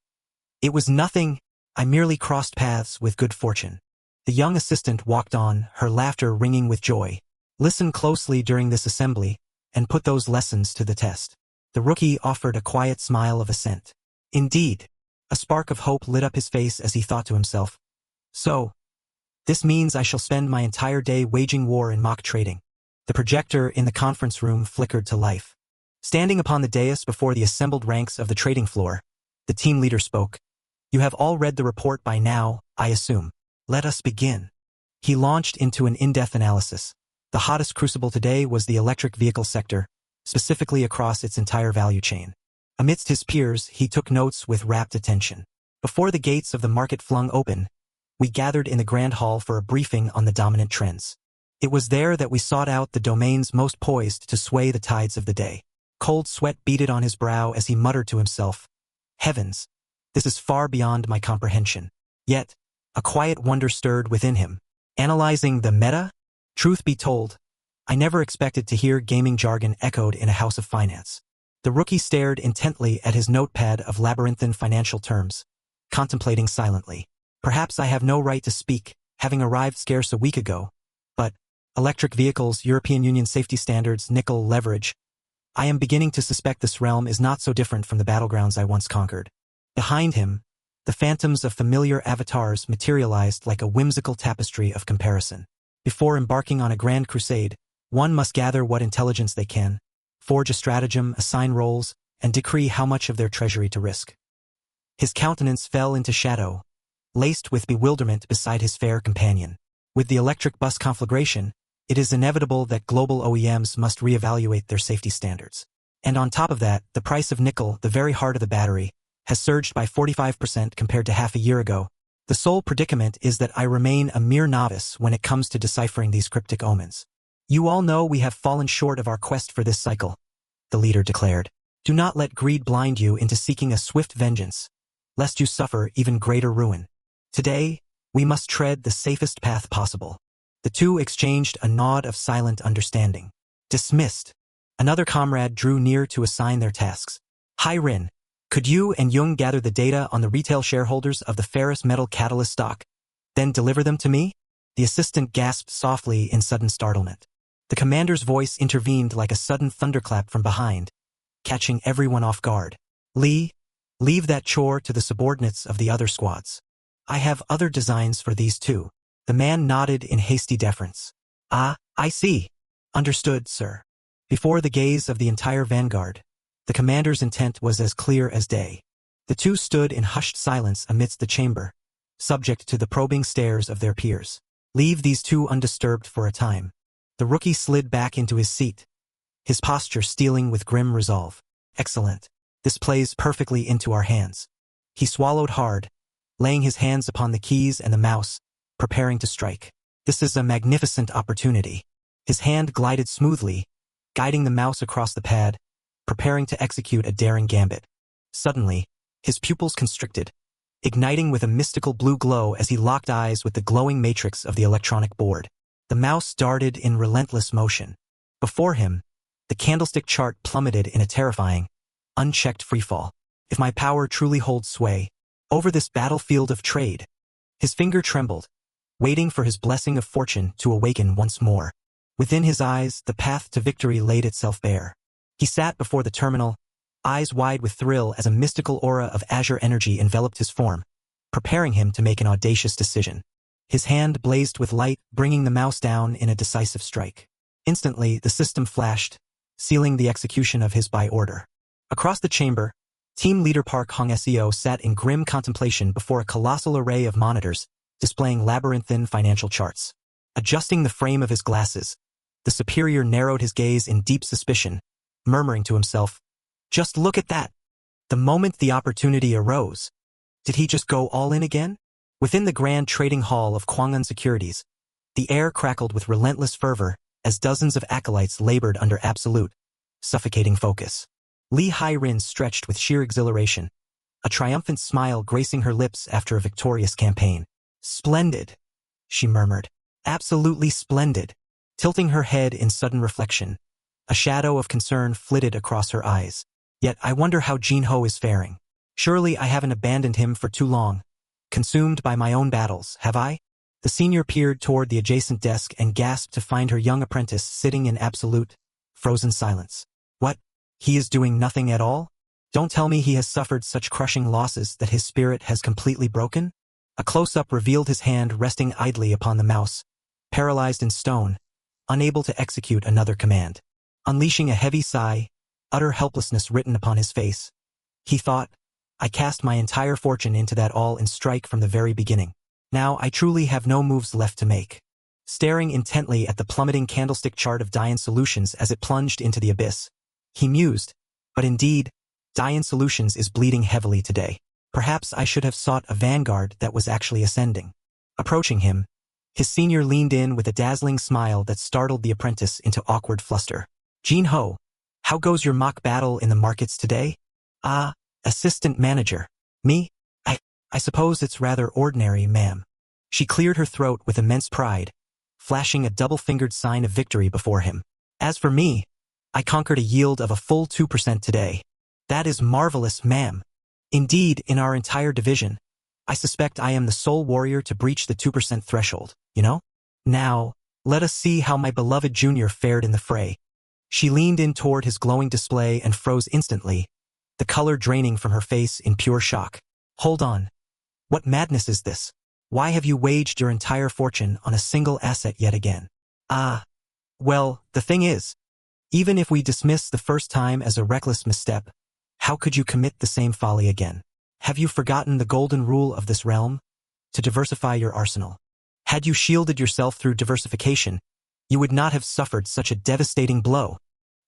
It was nothing, I merely crossed paths with good fortune. The young assistant walked on, her laughter ringing with joy. Listen closely during this assembly, and put those lessons to the test. The rookie offered a quiet smile of assent. Indeed, a spark of hope lit up his face as he thought to himself. So, this means I shall spend my entire day waging war in mock trading. The projector in the conference room flickered to life. Standing upon the dais before the assembled ranks of the trading floor, the team leader spoke. You have all read the report by now, I assume. Let us begin. He launched into an in-depth analysis. The hottest crucible today was the electric vehicle sector, specifically across its entire value chain. Amidst his peers, he took notes with rapt attention. Before the gates of the market flung open, we gathered in the grand hall for a briefing on the dominant trends. It was there that we sought out the domains most poised to sway the tides of the day. Cold sweat beaded on his brow as he muttered to himself, Heavens, this is far beyond my comprehension. Yet, a quiet wonder stirred within him. Analyzing the meta? Truth be told, I never expected to hear gaming jargon echoed in a house of finance. The rookie stared intently at his notepad of labyrinthine financial terms, contemplating silently. Perhaps I have no right to speak, having arrived scarce a week ago, but electric vehicles, European Union safety standards, nickel leverage. I am beginning to suspect this realm is not so different from the battlegrounds I once conquered. Behind him, the phantoms of familiar avatars materialized like a whimsical tapestry of comparison. Before embarking on a grand crusade, one must gather what intelligence they can, forge a stratagem, assign roles, and decree how much of their treasury to risk. His countenance fell into shadow, laced with bewilderment beside his fair companion. With the electric bus conflagration, it is inevitable that global OEMs must reevaluate their safety standards. And on top of that, the price of nickel, the very heart of the battery, has surged by 45% compared to half a year ago. The sole predicament is that I remain a mere novice when it comes to deciphering these cryptic omens. You all know we have fallen short of our quest for this cycle, the leader declared. Do not let greed blind you into seeking a swift vengeance, lest you suffer even greater ruin. Today, we must tread the safest path possible. The two exchanged a nod of silent understanding. Dismissed. Another comrade drew near to assign their tasks. Hi Rin, could you and Jung gather the data on the retail shareholders of the ferrous metal catalyst stock, then deliver them to me? The assistant gasped softly in sudden startlement. The commander's voice intervened like a sudden thunderclap from behind, catching everyone off guard. Lee, leave that chore to the subordinates of the other squads. I have other designs for these too. The man nodded in hasty deference. Ah, I see. Understood, sir. Before the gaze of the entire vanguard, the commander's intent was as clear as day. The two stood in hushed silence amidst the chamber, subject to the probing stares of their peers. Leave these two undisturbed for a time. The rookie slid back into his seat, his posture steeling with grim resolve. Excellent. This plays perfectly into our hands. He swallowed hard, laying his hands upon the keys and the mouse, preparing to strike. This is a magnificent opportunity. His hand glided smoothly, guiding the mouse across the pad, preparing to execute a daring gambit. Suddenly, his pupils constricted, igniting with a mystical blue glow as he locked eyes with the glowing matrix of the electronic board. The mouse darted in relentless motion. Before him, the candlestick chart plummeted in a terrifying, unchecked freefall. If my power truly holds sway over this battlefield of trade. His finger trembled, waiting for his blessing of fortune to awaken once more. Within his eyes, the path to victory laid itself bare. He sat before the terminal, eyes wide with thrill as a mystical aura of azure energy enveloped his form, preparing him to make an audacious decision. His hand blazed with light, bringing the mouse down in a decisive strike. Instantly, the system flashed, sealing the execution of his by order. Across the chamber, Team Leader Park Hong-seo sat in grim contemplation before a colossal array of monitors, displaying labyrinthine financial charts. Adjusting the frame of his glasses, the superior narrowed his gaze in deep suspicion, murmuring to himself, "Just look at that!" The moment the opportunity arose, did he just go all in again? Within the grand trading hall of Kwangwon Securities, the air crackled with relentless fervor as dozens of acolytes labored under absolute, suffocating focus. Lee Hai-rin stretched with sheer exhilaration, a triumphant smile gracing her lips after a victorious campaign. "Splendid," she murmured. "Absolutely splendid." Tilting her head in sudden reflection, a shadow of concern flitted across her eyes. Yet I wonder how Jin-ho is faring. Surely I haven't abandoned him for too long, consumed by my own battles, have I? The senior peered toward the adjacent desk and gasped to find her young apprentice sitting in absolute, frozen silence. What? He is doing nothing at all? Don't tell me he has suffered such crushing losses that his spirit has completely broken? A close-up revealed his hand resting idly upon the mouse, paralyzed in stone, unable to execute another command. Unleashing a heavy sigh, utter helplessness written upon his face, he thought, I cast my entire fortune into that all-in strike from the very beginning. Now I truly have no moves left to make. Staring intently at the plummeting candlestick chart of Dian Solutions as it plunged into the abyss, he mused, but indeed, Dian Solutions is bleeding heavily today. Perhaps I should have sought a vanguard that was actually ascending. Approaching him, his senior leaned in with a dazzling smile that startled the apprentice into awkward fluster. Jin-ho, how goes your mock battle in the markets today? Ah, assistant manager. Me? I suppose it's rather ordinary, ma'am. She cleared her throat with immense pride, flashing a double-fingered sign of victory before him. As for me, I conquered a yield of a full 2% today. That is marvelous, ma'am. Indeed, in our entire division, I suspect I am the sole warrior to breach the 2% threshold, you know? Now, let us see how my beloved junior fared in the fray. She leaned in toward his glowing display and froze instantly, the color draining from her face in pure shock. Hold on. What madness is this? Why have you waged your entire fortune on a single asset yet again? Well, the thing is, even if we dismiss the first time as a reckless misstep, how could you commit the same folly again? Have you forgotten the golden rule of this realm? To diversify your arsenal. Had you shielded yourself through diversification, you would not have suffered such a devastating blow.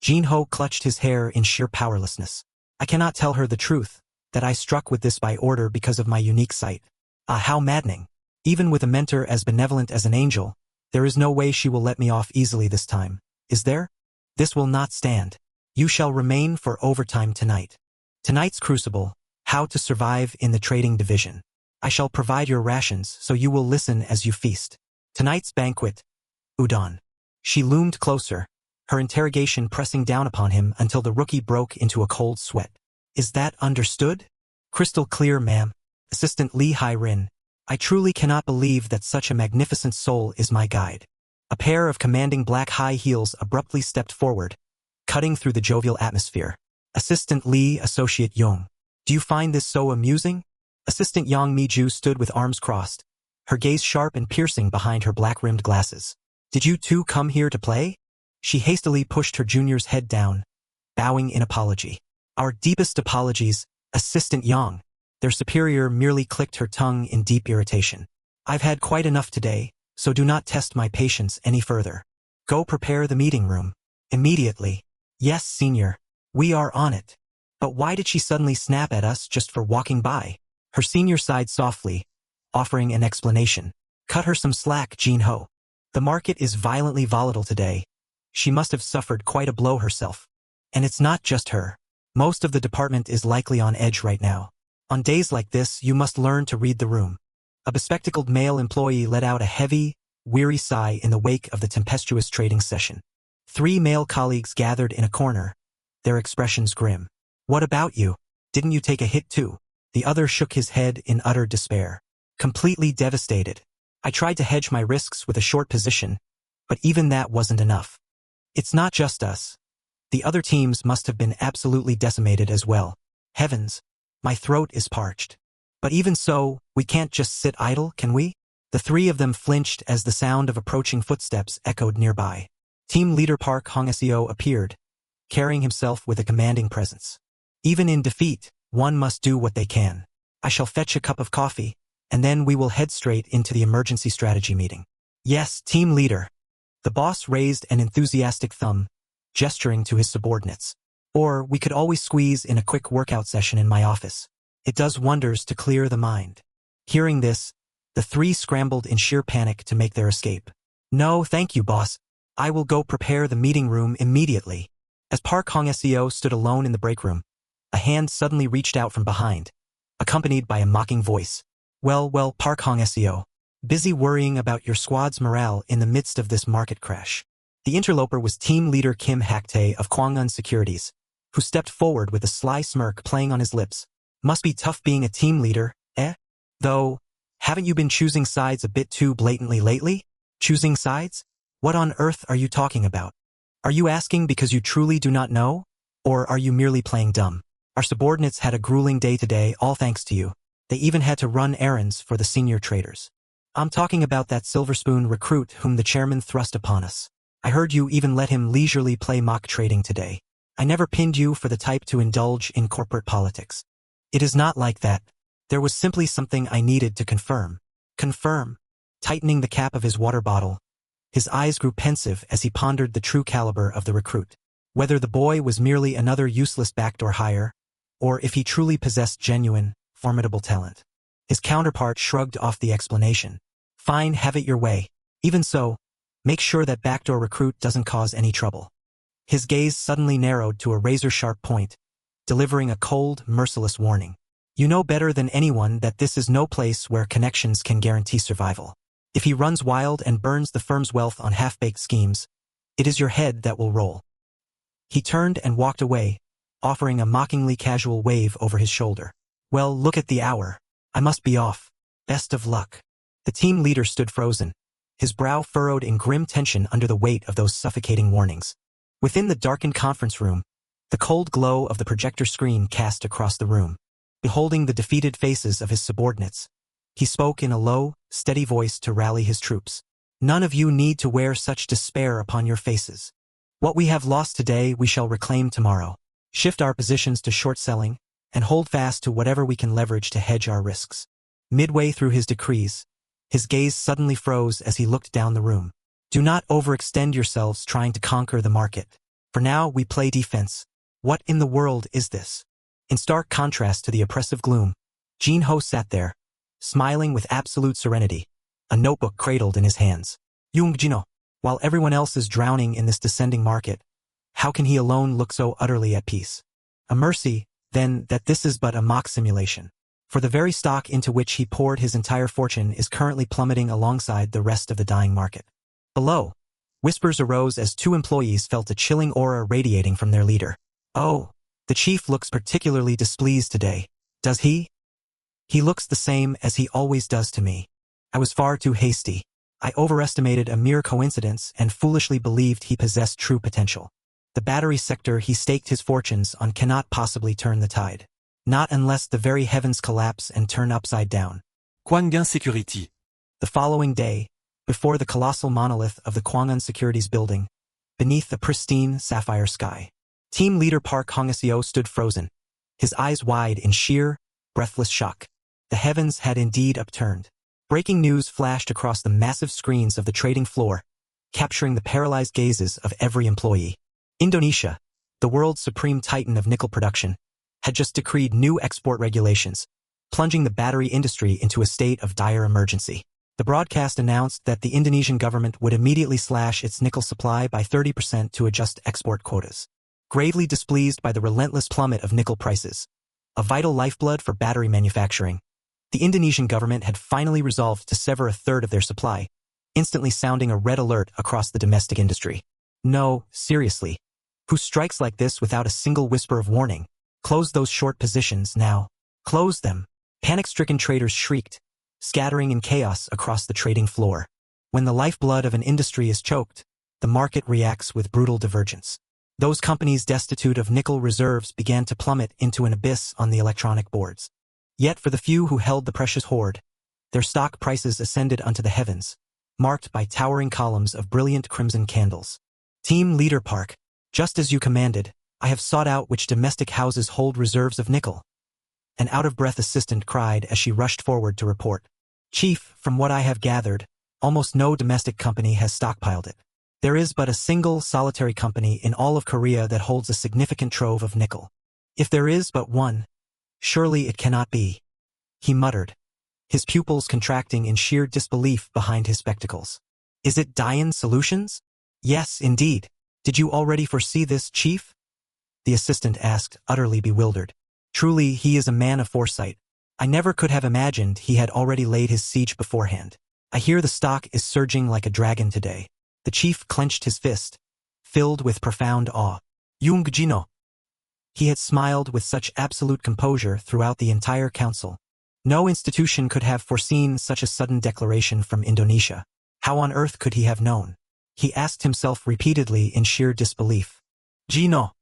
Jinho clutched his hair in sheer powerlessness. I cannot tell her the truth, that I struck with this by order because of my unique sight. How maddening. Even with a mentor as benevolent as an angel, there is no way she will let me off easily this time. Is there? This will not stand. You shall remain for overtime tonight. Tonight's crucible, how to survive in the trading division. I shall provide your rations so you will listen as you feast. Tonight's banquet, udon. She loomed closer, her interrogation pressing down upon him until the rookie broke into a cold sweat. Is that understood? Crystal clear, ma'am. Assistant Lee Hai-rin. I truly cannot believe that such a magnificent soul is my guide. A pair of commanding black high heels abruptly stepped forward, cutting through the jovial atmosphere. Assistant Lee, Associate Yong. Do you find this so amusing? Assistant Yang Miju stood with arms crossed, her gaze sharp and piercing behind her black-rimmed glasses. Did you two come here to play? She hastily pushed her junior's head down, bowing in apology. Our deepest apologies, Assistant Yang. Their superior merely clicked her tongue in deep irritation. I've had quite enough today, so do not test my patience any further. Go prepare the meeting room. Immediately. Yes, senior. We are on it. But why did she suddenly snap at us just for walking by? Her senior sighed softly, offering an explanation. Cut her some slack, Jinho. The market is violently volatile today. She must have suffered quite a blow herself. And it's not just her. Most of the department is likely on edge right now. On days like this, you must learn to read the room. A bespectacled male employee let out a heavy, weary sigh in the wake of the tempestuous trading session. 3 male colleagues gathered in a corner, their expressions grim. What about you? Didn't you take a hit too? The other shook his head in utter despair. Completely devastated. I tried to hedge my risks with a short position, but even that wasn't enough. It's not just us. The other teams must have been absolutely decimated as well. Heavens, my throat is parched. But even so, we can't just sit idle, can we? The 3 of them flinched as the sound of approaching footsteps echoed nearby. Team leader Park Hong-seo appeared, carrying himself with a commanding presence. Even in defeat, one must do what they can. I shall fetch a cup of coffee, and then we will head straight into the emergency strategy meeting. Yes, team leader. The boss raised an enthusiastic thumb, gesturing to his subordinates. Or we could always squeeze in a quick workout session in my office. It does wonders to clear the mind. Hearing this, the 3 scrambled in sheer panic to make their escape. No, thank you, boss. I will go prepare the meeting room immediately. As Park Hong-seo stood alone in the break room, a hand suddenly reached out from behind, accompanied by a mocking voice. Well, Park Hong-seo. Busy worrying about your squad's morale in the midst of this market crash. The interloper was team leader Kim Hak-tae of Kwangwon Securities, who stepped forward with a sly smirk playing on his lips. Must be tough being a team leader, eh? Though, haven't you been choosing sides a bit too blatantly lately? Choosing sides? What on earth are you talking about? Are you asking because you truly do not know? Or are you merely playing dumb? Our subordinates had a grueling day today, all thanks to you. They even had to run errands for the senior traders. I'm talking about that Silver Spoon recruit whom the chairman thrust upon us. I heard you even let him leisurely play mock trading today. I never pinned you for the type to indulge in corporate politics. It is not like that. There was simply something I needed to confirm. Confirm. Tightening the cap of his water bottle, his eyes grew pensive as he pondered the true caliber of the recruit. Whether the boy was merely another useless backdoor hire, or if he truly possessed genuine, formidable talent. His counterpart shrugged off the explanation. Fine, have it your way. Even so, make sure that backdoor recruit doesn't cause any trouble. His gaze suddenly narrowed to a razor-sharp point, delivering a cold, merciless warning. You know better than anyone that this is no place where connections can guarantee survival. If he runs wild and burns the firm's wealth on half-baked schemes, it is your head that will roll. He turned and walked away, offering a mockingly casual wave over his shoulder. Well, look at the hour. I must be off. Best of luck. The team leader stood frozen, his brow furrowed in grim tension under the weight of those suffocating warnings. Within the darkened conference room, the cold glow of the projector screen cast across the room. Beholding the defeated faces of his subordinates, he spoke in a low, steady voice to rally his troops. None of you need to wear such despair upon your faces. What we have lost today we shall reclaim tomorrow. Shift our positions to short selling, and hold fast to whatever we can leverage to hedge our risks. Midway through his decrees, his gaze suddenly froze as he looked down the room. Do not overextend yourselves trying to conquer the market. For now we play defense. What in the world is this? In stark contrast to the oppressive gloom, Jin-ho sat there, smiling with absolute serenity, a notebook cradled in his hands. Jin-ho, while everyone else is drowning in this descending market, how can he alone look so utterly at peace? A mercy, then, that this is but a mock simulation. For the very stock into which he poured his entire fortune is currently plummeting alongside the rest of the dying market. Below, whispers arose as two employees felt a chilling aura radiating from their leader. Oh, the chief looks particularly displeased today, does he? He looks the same as he always does to me. I was far too hasty. I overestimated a mere coincidence and foolishly believed he possessed true potential. The battery sector he staked his fortunes on cannot possibly turn the tide. Not unless the very heavens collapse and turn upside down. Kwanggan Security. The following day, before the colossal monolith of the Kwanggan Securities building, beneath the pristine sapphire sky, team leader Park Hong-seo stood frozen, his eyes wide in sheer, breathless shock. The heavens had indeed upturned. Breaking news flashed across the massive screens of the trading floor, capturing the paralyzed gazes of every employee. Indonesia, the world's supreme titan of nickel production, had just decreed new export regulations, plunging the battery industry into a state of dire emergency. The broadcast announced that the Indonesian government would immediately slash its nickel supply by 30% to adjust export quotas. Gravely displeased by the relentless plummet of nickel prices, a vital lifeblood for battery manufacturing, the Indonesian government had finally resolved to sever a third of their supply, instantly sounding a red alert across the domestic industry. No, seriously. Who strikes like this without a single whisper of warning? Close those short positions now. Close them. Panic-stricken traders shrieked, scattering in chaos across the trading floor. When the lifeblood of an industry is choked, the market reacts with brutal divergence. Those companies destitute of nickel reserves began to plummet into an abyss on the electronic boards. Yet for the few who held the precious hoard, their stock prices ascended unto the heavens, marked by towering columns of brilliant crimson candles. Team Leader Park, just as you commanded, I have sought out which domestic houses hold reserves of nickel. An out-of-breath assistant cried as she rushed forward to report. Chief, from what I have gathered, almost no domestic company has stockpiled it. There is but a single solitary company in all of Korea that holds a significant trove of nickel. If there is but one, surely it cannot be, he muttered, his pupils contracting in sheer disbelief behind his spectacles. Is it Dian Solutions? Yes, indeed. Did you already foresee this, Chief? The assistant asked, utterly bewildered. Truly, he is a man of foresight. I never could have imagined he had already laid his siege beforehand. I hear the stock is surging like a dragon today. The chief clenched his fist, filled with profound awe. Jin-ho. He had smiled with such absolute composure throughout the entire council. No institution could have foreseen such a sudden declaration from Indonesia. How on earth could he have known? He asked himself repeatedly in sheer disbelief. Jin-ho.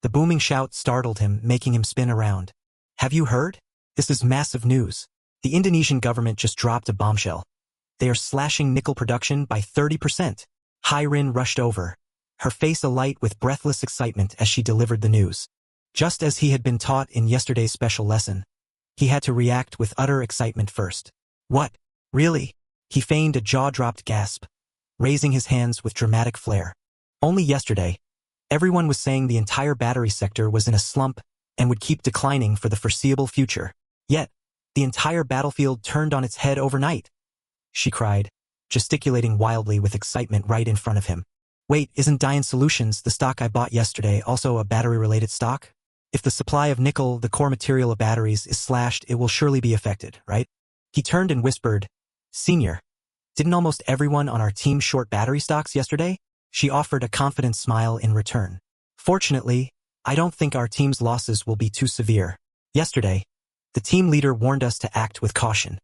The booming shout startled him, making him spin around. Have you heard? This is massive news. The Indonesian government just dropped a bombshell. They are slashing nickel production by 30%. Hyrin rushed over, her face alight with breathless excitement as she delivered the news. Just as he had been taught in yesterday's special lesson, he had to react with utter excitement first. What? Really? He feigned a jaw-dropped gasp, raising his hands with dramatic flair. Only yesterday, everyone was saying the entire battery sector was in a slump and would keep declining for the foreseeable future. Yet, the entire battlefield turned on its head overnight, she cried, gesticulating wildly with excitement right in front of him. Wait, isn't Dian Solutions, the stock I bought yesterday, also a battery-related stock? If the supply of nickel, the core material of batteries, is slashed, it will surely be affected, right? He turned and whispered, Senior, didn't almost everyone on our team short battery stocks yesterday? She offered a confident smile in return. Fortunately, I don't think our team's losses will be too severe. Yesterday, the team leader warned us to act with caution.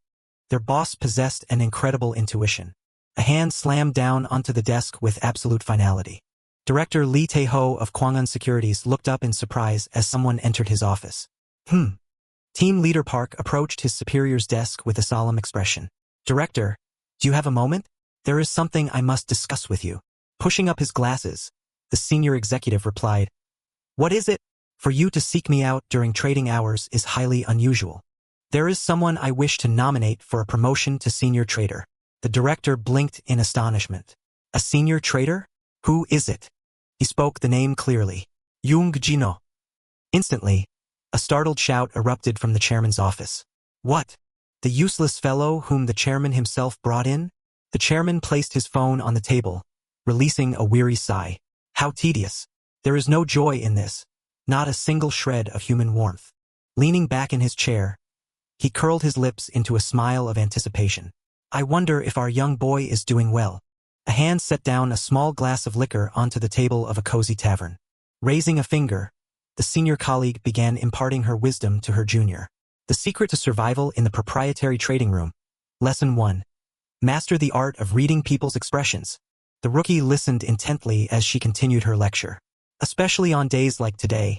Their boss possessed an incredible intuition. A hand slammed down onto the desk with absolute finality. Director Lee Tae-ho of Kwangwon Securities looked up in surprise as someone entered his office. Team leader Park approached his superior's desk with a solemn expression. Director, do you have a moment? There is something I must discuss with you. Pushing up his glasses, the senior executive replied, What is it? For you to seek me out during trading hours is highly unusual. There is someone I wish to nominate for a promotion to senior trader. The director blinked in astonishment. A senior trader? Who is it? He spoke the name clearly. Young Jino. Instantly, a startled shout erupted from the chairman's office. What? The useless fellow whom the chairman himself brought in? The chairman placed his phone on the table, releasing a weary sigh. How tedious. There is no joy in this. Not a single shred of human warmth. Leaning back in his chair, he curled his lips into a smile of anticipation. I wonder if our young boy is doing well. A hand set down a small glass of liquor onto the table of a cozy tavern. Raising a finger, the senior colleague began imparting her wisdom to her junior. The secret to survival in the proprietary trading room. Lesson 1. Master the art of reading people's expressions. The rookie listened intently as she continued her lecture. Especially on days like today,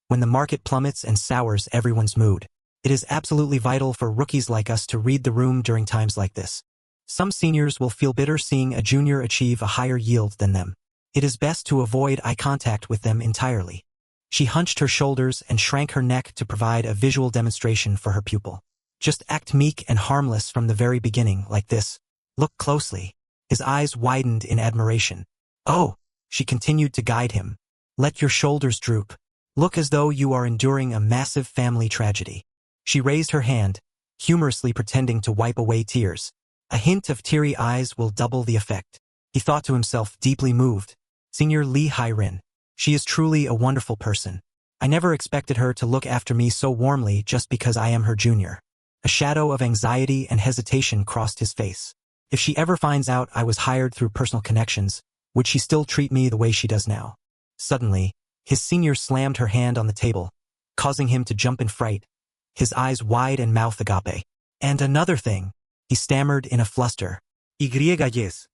when the market plummets and sours everyone's mood. It is absolutely vital for rookies like us to read the room during times like this. Some seniors will feel bitter seeing a junior achieve a higher yield than them. It is best to avoid eye contact with them entirely. She hunched her shoulders and shrank her neck to provide a visual demonstration for her pupil. Just act meek and harmless from the very beginning, like this. Look closely. His eyes widened in admiration. Oh, she continued to guide him. Let your shoulders droop. Look as though you are enduring a massive family tragedy. She raised her hand, humorously pretending to wipe away tears. A hint of teary eyes will double the effect. He thought to himself, deeply moved. Senior Lee Hai-rin. She is truly a wonderful person. I never expected her to look after me so warmly just because I am her junior. A shadow of anxiety and hesitation crossed his face. If she ever finds out I was hired through personal connections, would she still treat me the way she does now? Suddenly, his senior slammed her hand on the table, causing him to jump in fright, his eyes wide and mouth agape. And another thing, he stammered in a fluster. Yes.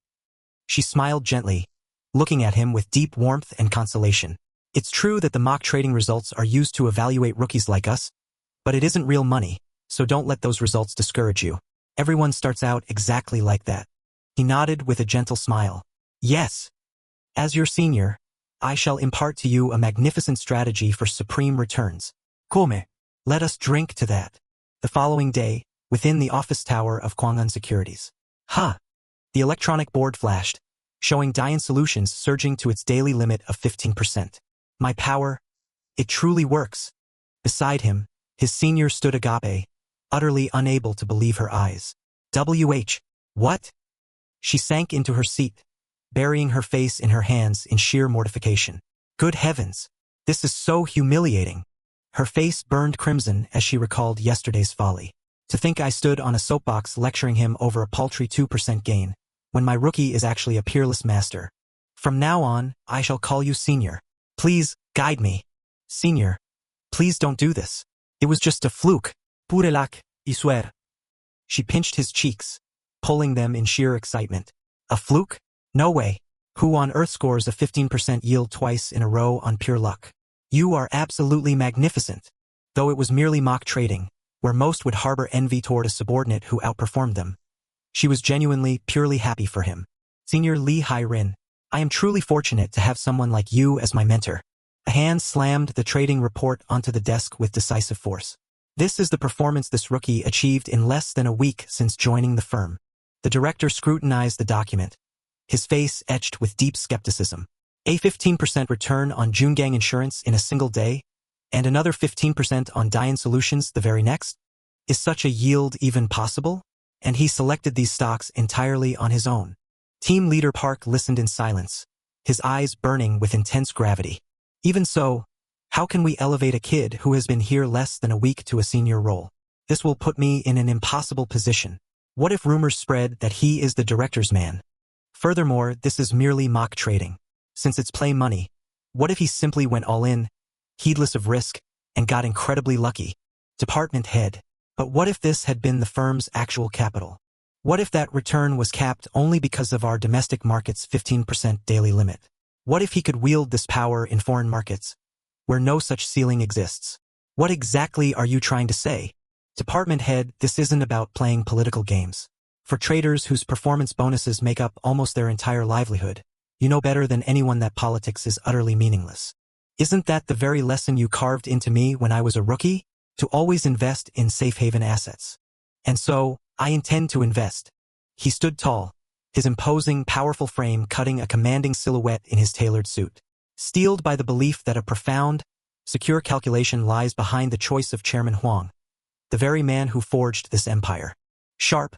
She smiled gently, looking at him with deep warmth and consolation. It's true that the mock trading results are used to evaluate rookies like us, but it isn't real money, so don't let those results discourage you. Everyone starts out exactly like that. He nodded with a gentle smile. Yes. As your senior, I shall impart to you a magnificent strategy for supreme returns. Come. Let us drink to that. The following day, within the office tower of Kwangwon Securities. Ha! The electronic board flashed, showing Dian Solutions surging to its daily limit of 15%. My power, it truly works. Beside him, his senior stood agape, utterly unable to believe her eyes. What? She sank into her seat, burying her face in her hands in sheer mortification. Good heavens! This is so humiliating. Her face burned crimson as she recalled yesterday's folly. To think I stood on a soapbox lecturing him over a paltry 2% gain, when my rookie is actually a peerless master. From now on, I shall call you senior. Please, guide me. Senior, please don't do this. It was just a fluke. Pure lac, I swear. She pinched his cheeks, pulling them in sheer excitement. A fluke? No way. Who on earth scores a 15% yield twice in a row on pure luck? You are absolutely magnificent. Though it was merely mock trading, where most would harbor envy toward a subordinate who outperformed them. She was genuinely, purely happy for him. Senior Lee Hai-rin, I am truly fortunate to have someone like you as my mentor. A hand slammed the trading report onto the desk with decisive force. This is the performance this rookie achieved in less than a week since joining the firm. The director scrutinized the document, his face etched with deep skepticism. A 15% return on Jungang Insurance in a single day, and another 15% on Dian Solutions the very next? Is such a yield even possible? And he selected these stocks entirely on his own. Team leader Park listened in silence, his eyes burning with intense gravity. Even so, how can we elevate a kid who has been here less than a week to a senior role? This will put me in an impossible position. What if rumors spread that he is the director's man? Furthermore, this is merely mock trading. Since it's play money, What if he simply went all in, heedless of risk, and got incredibly lucky? Department head. But what if this had been the firm's actual capital? What if that return was capped only because of our domestic market's 15% daily limit? What if he could wield this power in foreign markets, where no such ceiling exists? What exactly are you trying to say? Department head, this isn't about playing political games. For traders whose performance bonuses make up almost their entire livelihood, you know better than anyone that politics is utterly meaningless. Isn't that the very lesson you carved into me when I was a rookie? To always invest in safe haven assets. And so, I intend to invest. He stood tall, his imposing, powerful frame cutting a commanding silhouette in his tailored suit. Steeled by the belief that a profound, secure calculation lies behind the choice of Chairman Huang, the very man who forged this empire. Sharp,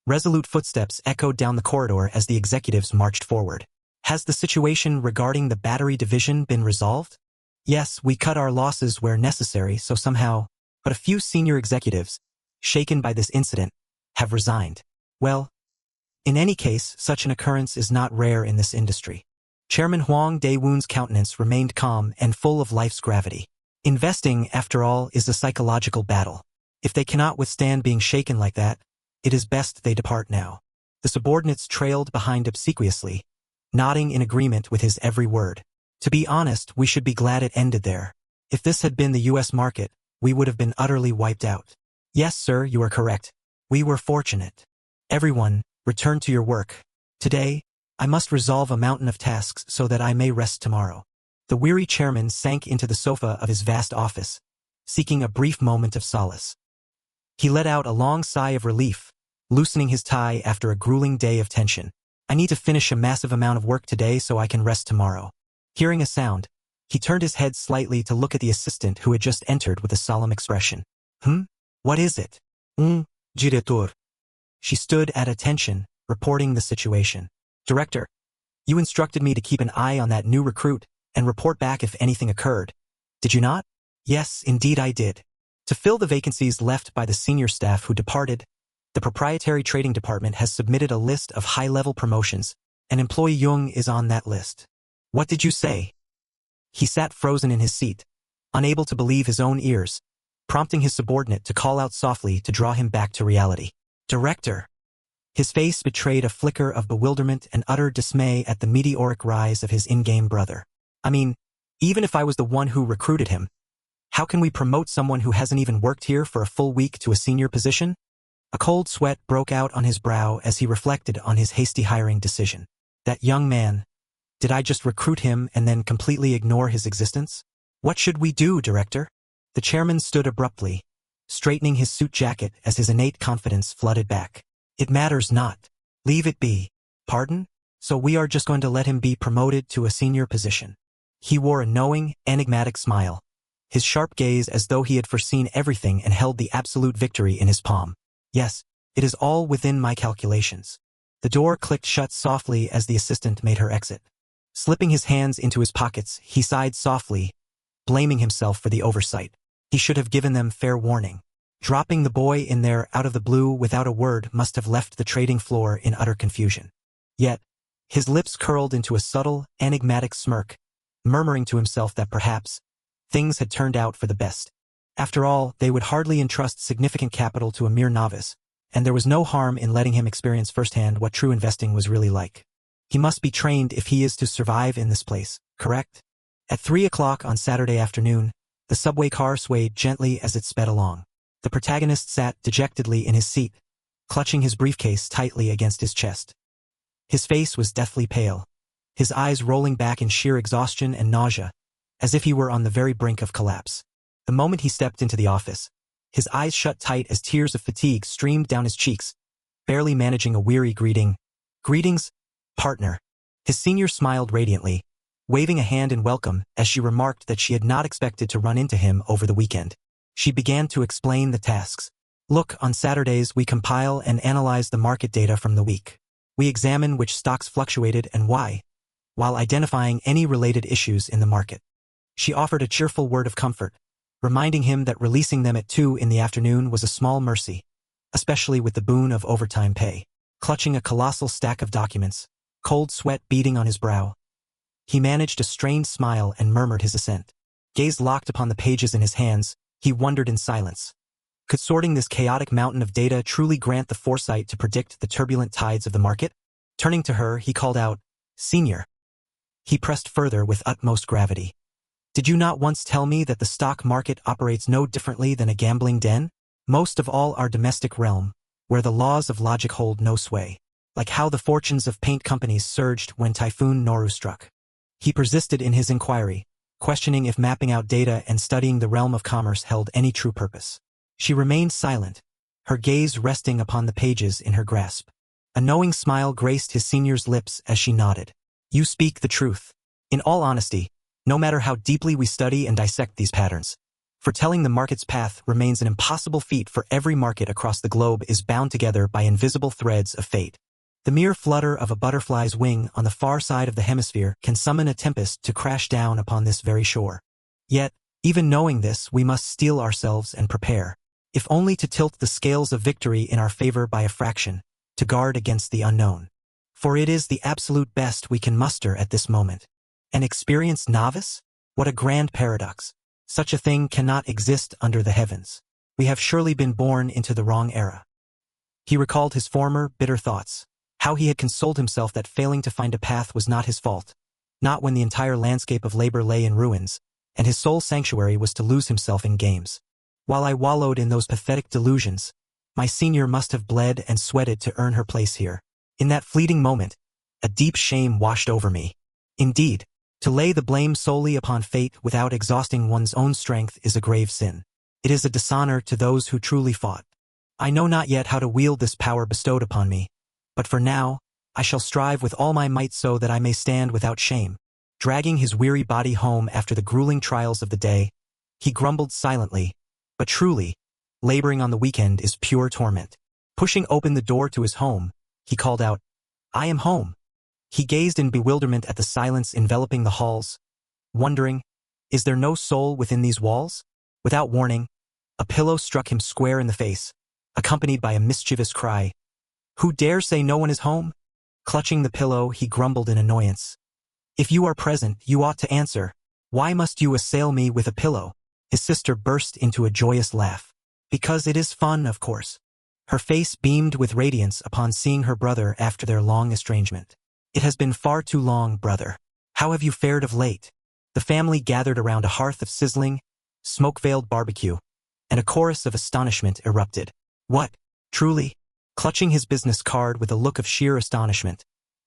resolute footsteps echoed down the corridor as the executives marched forward. Has the situation regarding the battery division been resolved? Yes, we cut our losses where necessary, so somehow, but a few senior executives, shaken by this incident, have resigned. Well, in any case, such an occurrence is not rare in this industry. Chairman Huang Daewon's countenance remained calm and full of life's gravity. Investing, after all, is a psychological battle. If they cannot withstand being shaken like that, it is best they depart now. The subordinates trailed behind obsequiously, nodding in agreement with his every word. To be honest, we should be glad it ended there. If this had been the U.S. market, we would have been utterly wiped out. Yes, sir, you are correct. We were fortunate. Everyone, return to your work. Today, I must resolve a mountain of tasks so that I may rest tomorrow. The weary chairman sank into the sofa of his vast office, seeking a brief moment of solace. He let out a long sigh of relief, loosening his tie after a grueling day of tension. I need to finish a massive amount of work today so I can rest tomorrow. Hearing a sound, he turned his head slightly to look at the assistant who had just entered with a solemn expression. What is it? Director. She stood at attention, reporting the situation. Director, you instructed me to keep an eye on that new recruit and report back if anything occurred. Did you not? Yes, indeed I did. To fill the vacancies left by the senior staff who departed, the proprietary trading department has submitted a list of high-level promotions, and employee Jung is on that list. What did you say? He sat frozen in his seat, unable to believe his own ears, prompting his subordinate to call out softly to draw him back to reality. Director. His face betrayed a flicker of bewilderment and utter dismay at the meteoric rise of his in-game brother. I mean, even if I was the one who recruited him, how can we promote someone who hasn't even worked here for a full week to a senior position? A cold sweat broke out on his brow as he reflected on his hasty hiring decision. That young man. Did I just recruit him and then completely ignore his existence? What should we do, Director? The chairman stood abruptly, straightening his suit jacket as his innate confidence flooded back. It matters not. Leave it be. Pardon? So we are just going to let him be promoted to a senior position. He wore a knowing, enigmatic smile, his sharp gaze as though he had foreseen everything and held the absolute victory in his palm. Yes, it is all within my calculations. The door clicked shut softly as the assistant made her exit. Slipping his hands into his pockets, he sighed softly, blaming himself for the oversight. He should have given them fair warning. Dropping the boy in there out of the blue without a word must have left the trading floor in utter confusion. Yet, his lips curled into a subtle, enigmatic smirk, murmuring to himself that perhaps things had turned out for the best. After all, they would hardly entrust significant capital to a mere novice, and there was no harm in letting him experience firsthand what true investing was really like. He must be trained if he is to survive in this place, correct? At 3 o'clock on Saturday afternoon, the subway car swayed gently as it sped along. The protagonist sat dejectedly in his seat, clutching his briefcase tightly against his chest. His face was deathly pale, his eyes rolling back in sheer exhaustion and nausea, as if he were on the very brink of collapse. The moment he stepped into the office, his eyes shut tight as tears of fatigue streamed down his cheeks, barely managing a weary greeting. Greetings, partner. His senior smiled radiantly, waving a hand in welcome as she remarked that she had not expected to run into him over the weekend. She began to explain the tasks. Look, on Saturdays we compile and analyze the market data from the week. We examine which stocks fluctuated and why, while identifying any related issues in the market. She offered a cheerful word of comfort, reminding him that releasing them at 2 in the afternoon was a small mercy, especially with the boon of overtime pay. Clutching a colossal stack of documents, cold sweat beading on his brow, He managed a strained smile and murmured his assent. Gaze locked upon the pages in his hands, he wondered in silence. Could sorting this chaotic mountain of data truly grant the foresight to predict the turbulent tides of the market? Turning to her, he called out, "Senior." He pressed further with utmost gravity. "Did you not once tell me that the stock market operates no differently than a gambling den? Most of all our domestic realm, where the laws of logic hold no sway. Like how the fortunes of paint companies surged when Typhoon Noru struck." He persisted in his inquiry, questioning if mapping out data and studying the realm of commerce held any true purpose. She remained silent, her gaze resting upon the pages in her grasp. A knowing smile graced his senior's lips as she nodded. "You speak the truth. In all honesty, no matter how deeply we study and dissect these patterns, foretelling the market's path remains an impossible feat, for every market across the globe is bound together by invisible threads of fate. The mere flutter of a butterfly's wing on the far side of the hemisphere can summon a tempest to crash down upon this very shore. Yet, even knowing this, we must steel ourselves and prepare, if only to tilt the scales of victory in our favor by a fraction, to guard against the unknown. For it is the absolute best we can muster at this moment. An experienced novice? What a grand paradox. Such a thing cannot exist under the heavens. We have surely been born into the wrong era." He recalled his former, bitter thoughts, how he had consoled himself that failing to find a path was not his fault, not when the entire landscape of labor lay in ruins, and his sole sanctuary was to lose himself in games. While I wallowed in those pathetic delusions, my senior must have bled and sweated to earn her place here. In that fleeting moment, a deep shame washed over me. Indeed, to lay the blame solely upon fate without exhausting one's own strength is a grave sin. It is a dishonor to those who truly fought. I know not yet how to wield this power bestowed upon me, but for now, I shall strive with all my might so that I may stand without shame. Dragging his weary body home after the grueling trials of the day, he grumbled silently, but truly, laboring on the weekend is pure torment. Pushing open the door to his home, he called out, "I am home." He gazed in bewilderment at the silence enveloping the halls, wondering, is there no soul within these walls? Without warning, a pillow struck him square in the face, accompanied by a mischievous cry. "Who dares say no one is home?" Clutching the pillow, he grumbled in annoyance. "If you are present, you ought to answer. Why must you assail me with a pillow?" His sister burst into a joyous laugh. "Because it is fun, of course." Her face beamed with radiance upon seeing her brother after their long estrangement. "It has been far too long, brother. How have you fared of late?" The family gathered around a hearth of sizzling, smoke-veiled barbecue, and a chorus of astonishment erupted. "What? Truly?" Clutching his business card with a look of sheer astonishment,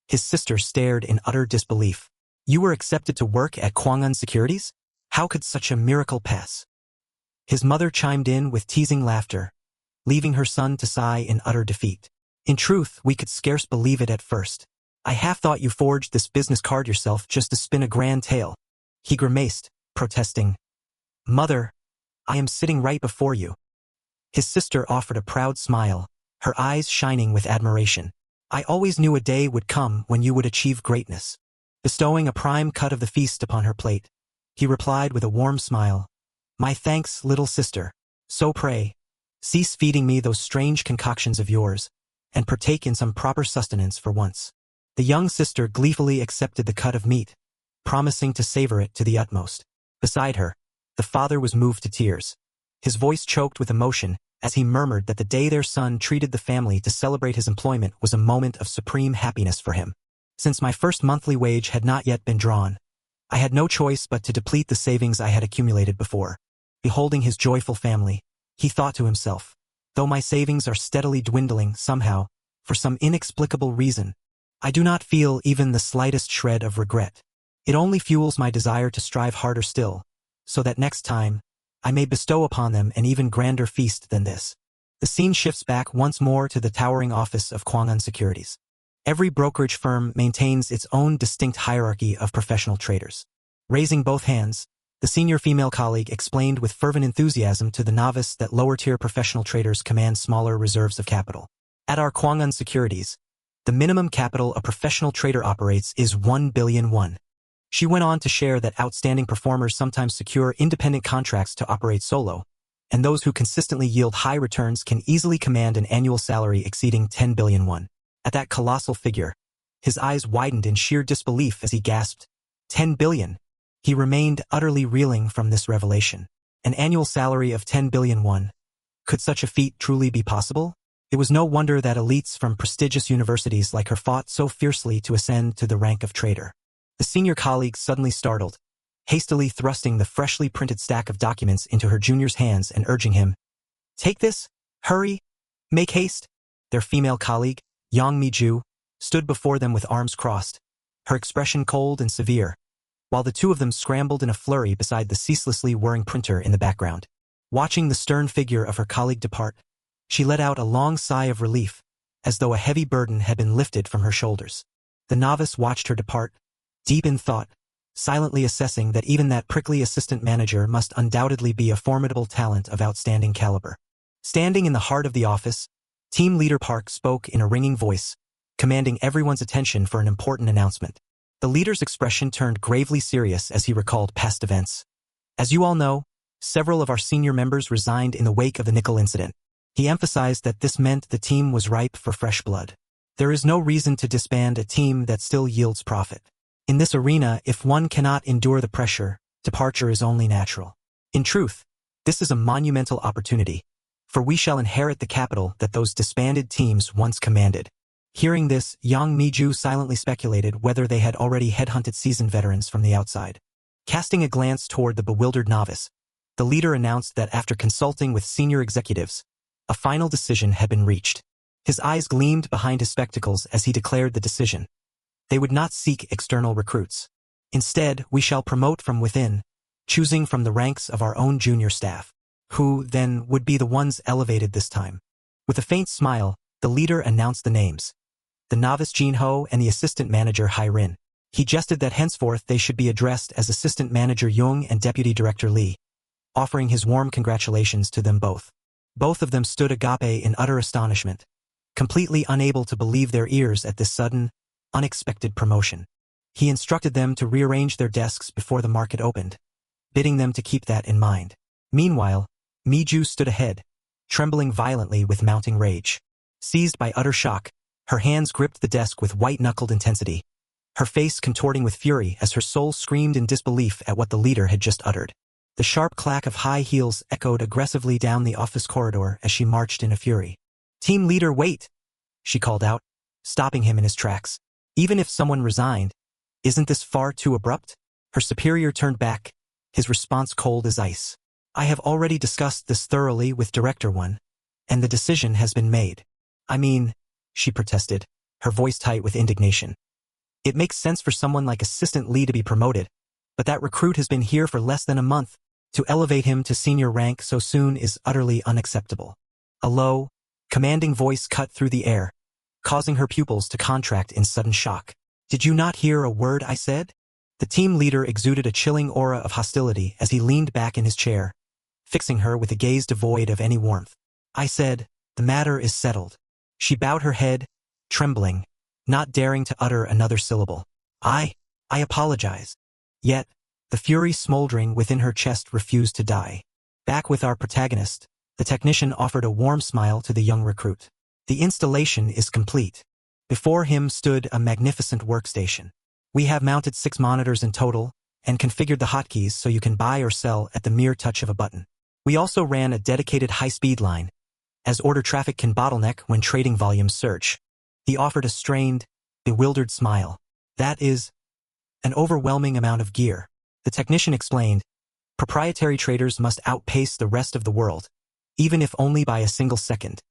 his sister stared in utter disbelief. "You were accepted to work at Kwangwon Securities? How could such a miracle pass?" His mother chimed in with teasing laughter, leaving her son to sigh in utter defeat. "In truth, we could scarce believe it at first. I half thought you forged this business card yourself just to spin a grand tale." He grimaced, protesting. "Mother, I am sitting right before you." His sister offered a proud smile, her eyes shining with admiration. "I always knew a day would come when you would achieve greatness." Bestowing a prime cut of the feast upon her plate, he replied with a warm smile, "My thanks, little sister. So pray, cease feeding me those strange concoctions of yours, and partake in some proper sustenance for once." The young sister gleefully accepted the cut of meat, promising to savor it to the utmost. Beside her, the father was moved to tears, his voice choked with emotion as he murmured that the day their son treated the family to celebrate his employment was a moment of supreme happiness for him. "Since my first monthly wage had not yet been drawn, I had no choice but to deplete the savings I had accumulated before." Beholding his joyful family, he thought to himself, "Though my savings are steadily dwindling somehow, for some inexplicable reason, I do not feel even the slightest shred of regret. It only fuels my desire to strive harder still, so that next time, I may bestow upon them an even grander feast than this." The scene shifts back once more to the towering office of Kwangwon Securities. Every brokerage firm maintains its own distinct hierarchy of professional traders. Raising both hands, the senior female colleague explained with fervent enthusiasm to the novice that lower-tier professional traders command smaller reserves of capital. "At our Kwangwon Securities, the minimum capital a professional trader operates is 1 billion won." She went on to share that outstanding performers sometimes secure independent contracts to operate solo, and those who consistently yield high returns can easily command an annual salary exceeding 10 billion won. At that colossal figure, his eyes widened in sheer disbelief as he gasped, 10 billion. He remained utterly reeling from this revelation. An annual salary of 10 billion won. Could such a feat truly be possible? It was no wonder that elites from prestigious universities like her fought so fiercely to ascend to the rank of trader. The senior colleague suddenly startled, hastily thrusting the freshly printed stack of documents into her junior's hands and urging him, "Take this, hurry, make haste." Their female colleague, Yang Mi-ju, stood before them with arms crossed, her expression cold and severe, while the two of them scrambled in a flurry beside the ceaselessly whirring printer in the background. Watching the stern figure of her colleague depart, she let out a long sigh of relief, as though a heavy burden had been lifted from her shoulders. The novice watched her depart, deep in thought, silently assessing that even that prickly assistant manager must undoubtedly be a formidable talent of outstanding caliber. Standing in the heart of the office, Team Leader Park spoke in a ringing voice, commanding everyone's attention for an important announcement. The leader's expression turned gravely serious as he recalled past events. "As you all know, several of our senior members resigned in the wake of the nickel incident." He emphasized that this meant the team was ripe for fresh blood. There is no reason to disband a team that still yields profit. In this arena, if one cannot endure the pressure, departure is only natural. In truth, this is a monumental opportunity, for we shall inherit the capital that those disbanded teams once commanded. Hearing this, Yang Mi-ju silently speculated whether they had already headhunted seasoned veterans from the outside. Casting a glance toward the bewildered novice, the leader announced that after consulting with senior executives, a final decision had been reached. His eyes gleamed behind his spectacles as he declared the decision. They would not seek external recruits. Instead, we shall promote from within, choosing from the ranks of our own junior staff, who, then, would be the ones elevated this time. With a faint smile, the leader announced the names: the novice Jin-ho and the assistant manager Hai-rin. He jested that henceforth they should be addressed as assistant manager Jung and deputy director Lee, offering his warm congratulations to them both. Both of them stood agape in utter astonishment, completely unable to believe their ears at this sudden, unexpected promotion. He instructed them to rearrange their desks before the market opened, bidding them to keep that in mind. Meanwhile, Mi-ju stood ahead, trembling violently with mounting rage. Seized by utter shock, her hands gripped the desk with white-knuckled intensity, her face contorting with fury as her soul screamed in disbelief at what the leader had just uttered. The sharp clack of high heels echoed aggressively down the office corridor as she marched in a fury. "Team leader, wait!" she called out, stopping him in his tracks. "Even if someone resigned, isn't this far too abrupt?" Her superior turned back, his response cold as ice. "I have already discussed this thoroughly with Director 1, and the decision has been made." "I mean," she protested, her voice tight with indignation. "It makes sense for someone like Assistant Lee to be promoted, but that recruit has been here for less than a month. To elevate him to senior rank so soon is utterly unacceptable." A low, commanding voice cut through the air, causing her pupils to contract in sudden shock. "Did you not hear a word I said?" The team leader exuded a chilling aura of hostility as he leaned back in his chair, fixing her with a gaze devoid of any warmth. "I said, the matter is settled." She bowed her head, trembling, not daring to utter another syllable. I apologize." Yet, the fury smoldering within her chest refused to die. Back with our protagonist, the technician offered a warm smile to the young recruit. "The installation is complete." Before him stood a magnificent workstation. "We have mounted 6 monitors in total, and configured the hotkeys so you can buy or sell at the mere touch of a button. We also ran a dedicated high-speed line, as order traffic can bottleneck when trading volumes surge." He offered a strained, bewildered smile. "That is an overwhelming amount of gear." The technician explained, "Proprietary traders must outpace the rest of the world, even if only by a single second."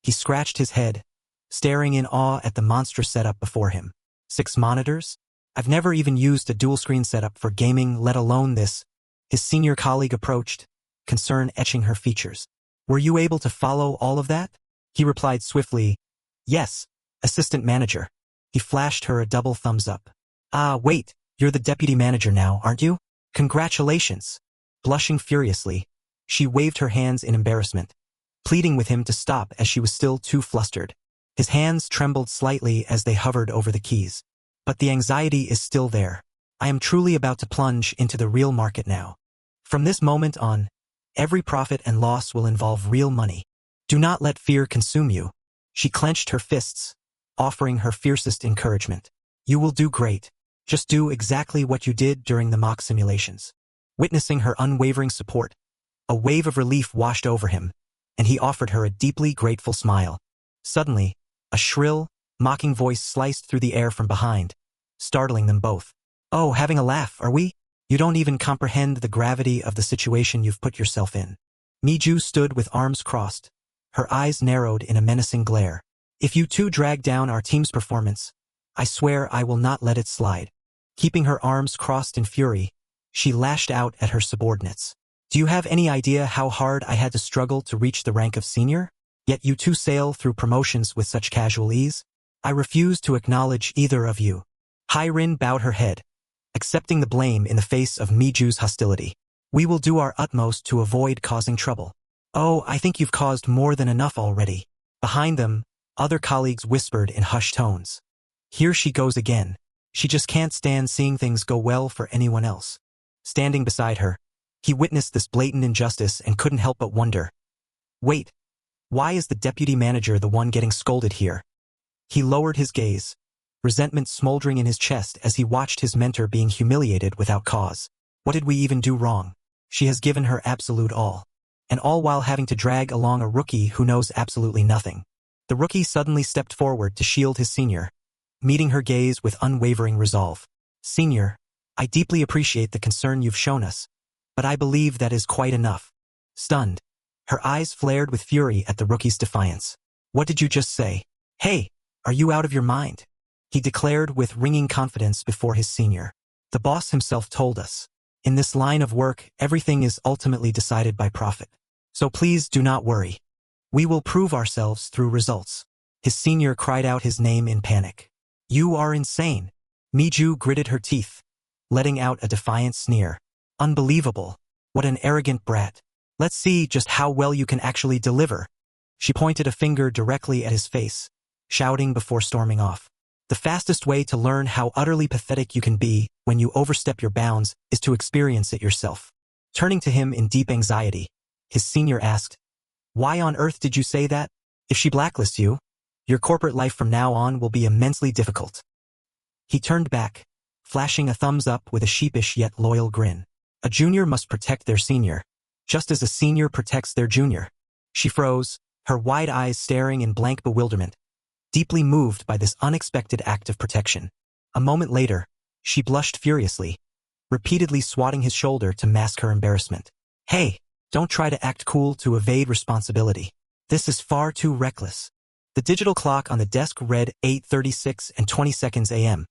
He scratched his head, staring in awe at the monstrous setup before him. 6 monitors? I've never even used a dual-screen setup for gaming, let alone this." His senior colleague approached, concern etching her features. "Were you able to follow all of that?" He replied swiftly, "Yes, assistant manager." He flashed her a double thumbs up. "Ah, wait, you're the deputy manager now, aren't you? Congratulations." Blushing furiously, she waved her hands in embarrassment, pleading with him to stop as she was still too flustered. His hands trembled slightly as they hovered over the keys. "But the anxiety is still there. I am truly about to plunge into the real market now. From this moment on, every profit and loss will involve real money. Do not let fear consume you." She clenched her fists, offering her fiercest encouragement. "You will do great. Just do exactly what you did during the mock simulations. Witnessing her unwavering support, a wave of relief washed over him, and he offered her a deeply grateful smile. Suddenly, a shrill, mocking voice sliced through the air from behind, startling them both. "Oh, having a laugh, are we? You don't even comprehend the gravity of the situation you've put yourself in." Miju stood with arms crossed, her eyes narrowed in a menacing glare. "If you two drag down our team's performance, I swear I will not let it slide." Keeping her arms crossed in fury, she lashed out at her subordinates. "Do you have any idea how hard I had to struggle to reach the rank of senior? Yet you two sail through promotions with such casual ease? I refuse to acknowledge either of you." Hairin bowed her head, accepting the blame in the face of Miju's hostility. "We will do our utmost to avoid causing trouble." "Oh, I think you've caused more than enough already." Behind them, other colleagues whispered in hushed tones. "Here she goes again. She just can't stand seeing things go well for anyone else." Standing beside her, he witnessed this blatant injustice and couldn't help but wonder. Wait, why is the deputy manager the one getting scolded here? He lowered his gaze, resentment smoldering in his chest as he watched his mentor being humiliated without cause. What did we even do wrong? She has given her absolute all. And all while having to drag along a rookie who knows absolutely nothing. The rookie suddenly stepped forward to shield his senior, meeting her gaze with unwavering resolve. "Senior, I deeply appreciate the concern you've shown us, but I believe that is quite enough." Stunned, her eyes flared with fury at the rookie's defiance. "What did you just say? Hey, are you out of your mind?" He declared with ringing confidence before his senior. "The boss himself told us. In this line of work, everything is ultimately decided by profit. So please do not worry. We will prove ourselves through results." His senior cried out his name in panic. "You are insane." Miju gritted her teeth, letting out a defiant sneer. "Unbelievable. What an arrogant brat. Let's see just how well you can actually deliver." She pointed a finger directly at his face, shouting before storming off. "The fastest way to learn how utterly pathetic you can be when you overstep your bounds is to experience it yourself." Turning to him in deep anxiety, his senior asked, "Why on earth did you say that? If she blacklists you, your corporate life from now on will be immensely difficult." He turned back, flashing a thumbs up with a sheepish yet loyal grin. A junior must protect their senior, just as a senior protects their junior. She froze, her wide eyes staring in blank bewilderment, deeply moved by this unexpected act of protection. A moment later, she blushed furiously, repeatedly swatting his shoulder to mask her embarrassment. "Hey, don't try to act cool to evade responsibility. This is far too reckless." The digital clock on the desk read 8:36 and 20 seconds a.m.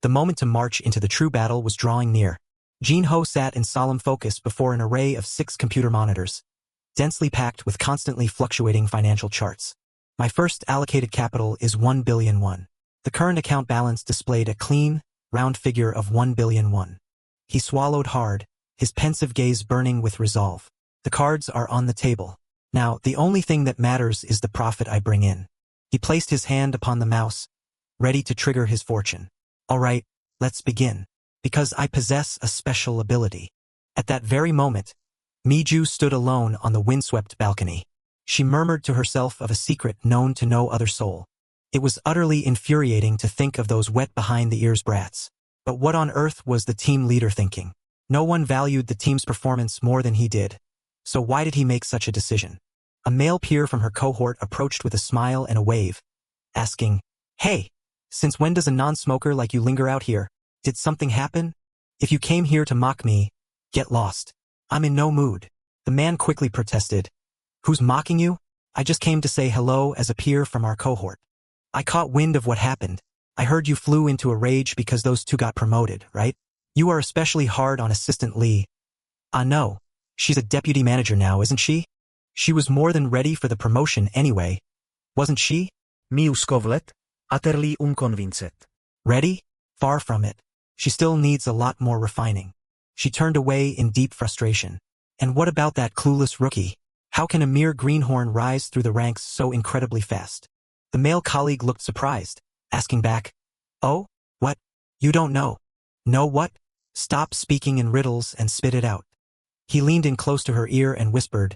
The moment to march into the true battle was drawing near. Jin-ho sat in solemn focus before an array of 6 computer monitors, densely packed with constantly fluctuating financial charts. "My first allocated capital is 1 billion won. The current account balance displayed a clean, round figure of 1 billion won. He swallowed hard, his pensive gaze burning with resolve. "The cards are on the table. Now, the only thing that matters is the profit I bring in." He placed his hand upon the mouse, ready to trigger his fortune. "All right, let's begin. Because I possess a special ability." At that very moment, Miju stood alone on the windswept balcony. She murmured to herself of a secret known to no other soul. It was utterly infuriating to think of those wet behind-the-ears brats. But what on earth was the team leader thinking? No one valued the team's performance more than he did. So why did he make such a decision? A male peer from her cohort approached with a smile and a wave, asking, "Hey, since when does a non-smoker like you linger out here? Did something happen? If you came here to mock me, get lost. I'm in no mood." The man quickly protested. "Who's mocking you? I just came to say hello as a peer from our cohort. I caught wind of what happened. I heard you flew into a rage because those two got promoted, right? You are especially hard on Assistant Lee." "Ah no, she's a deputy manager now, isn't she? She was more than ready for the promotion anyway, wasn't she?" Mi uscovlet, utterly unconvinced. "Ready? Far from it. She still needs a lot more refining." She turned away in deep frustration. "And what about that clueless rookie? How can a mere greenhorn rise through the ranks so incredibly fast?" The male colleague looked surprised, asking back, "Oh, what? You don't know? Know what? Stop speaking in riddles and spit it out." He leaned in close to her ear and whispered,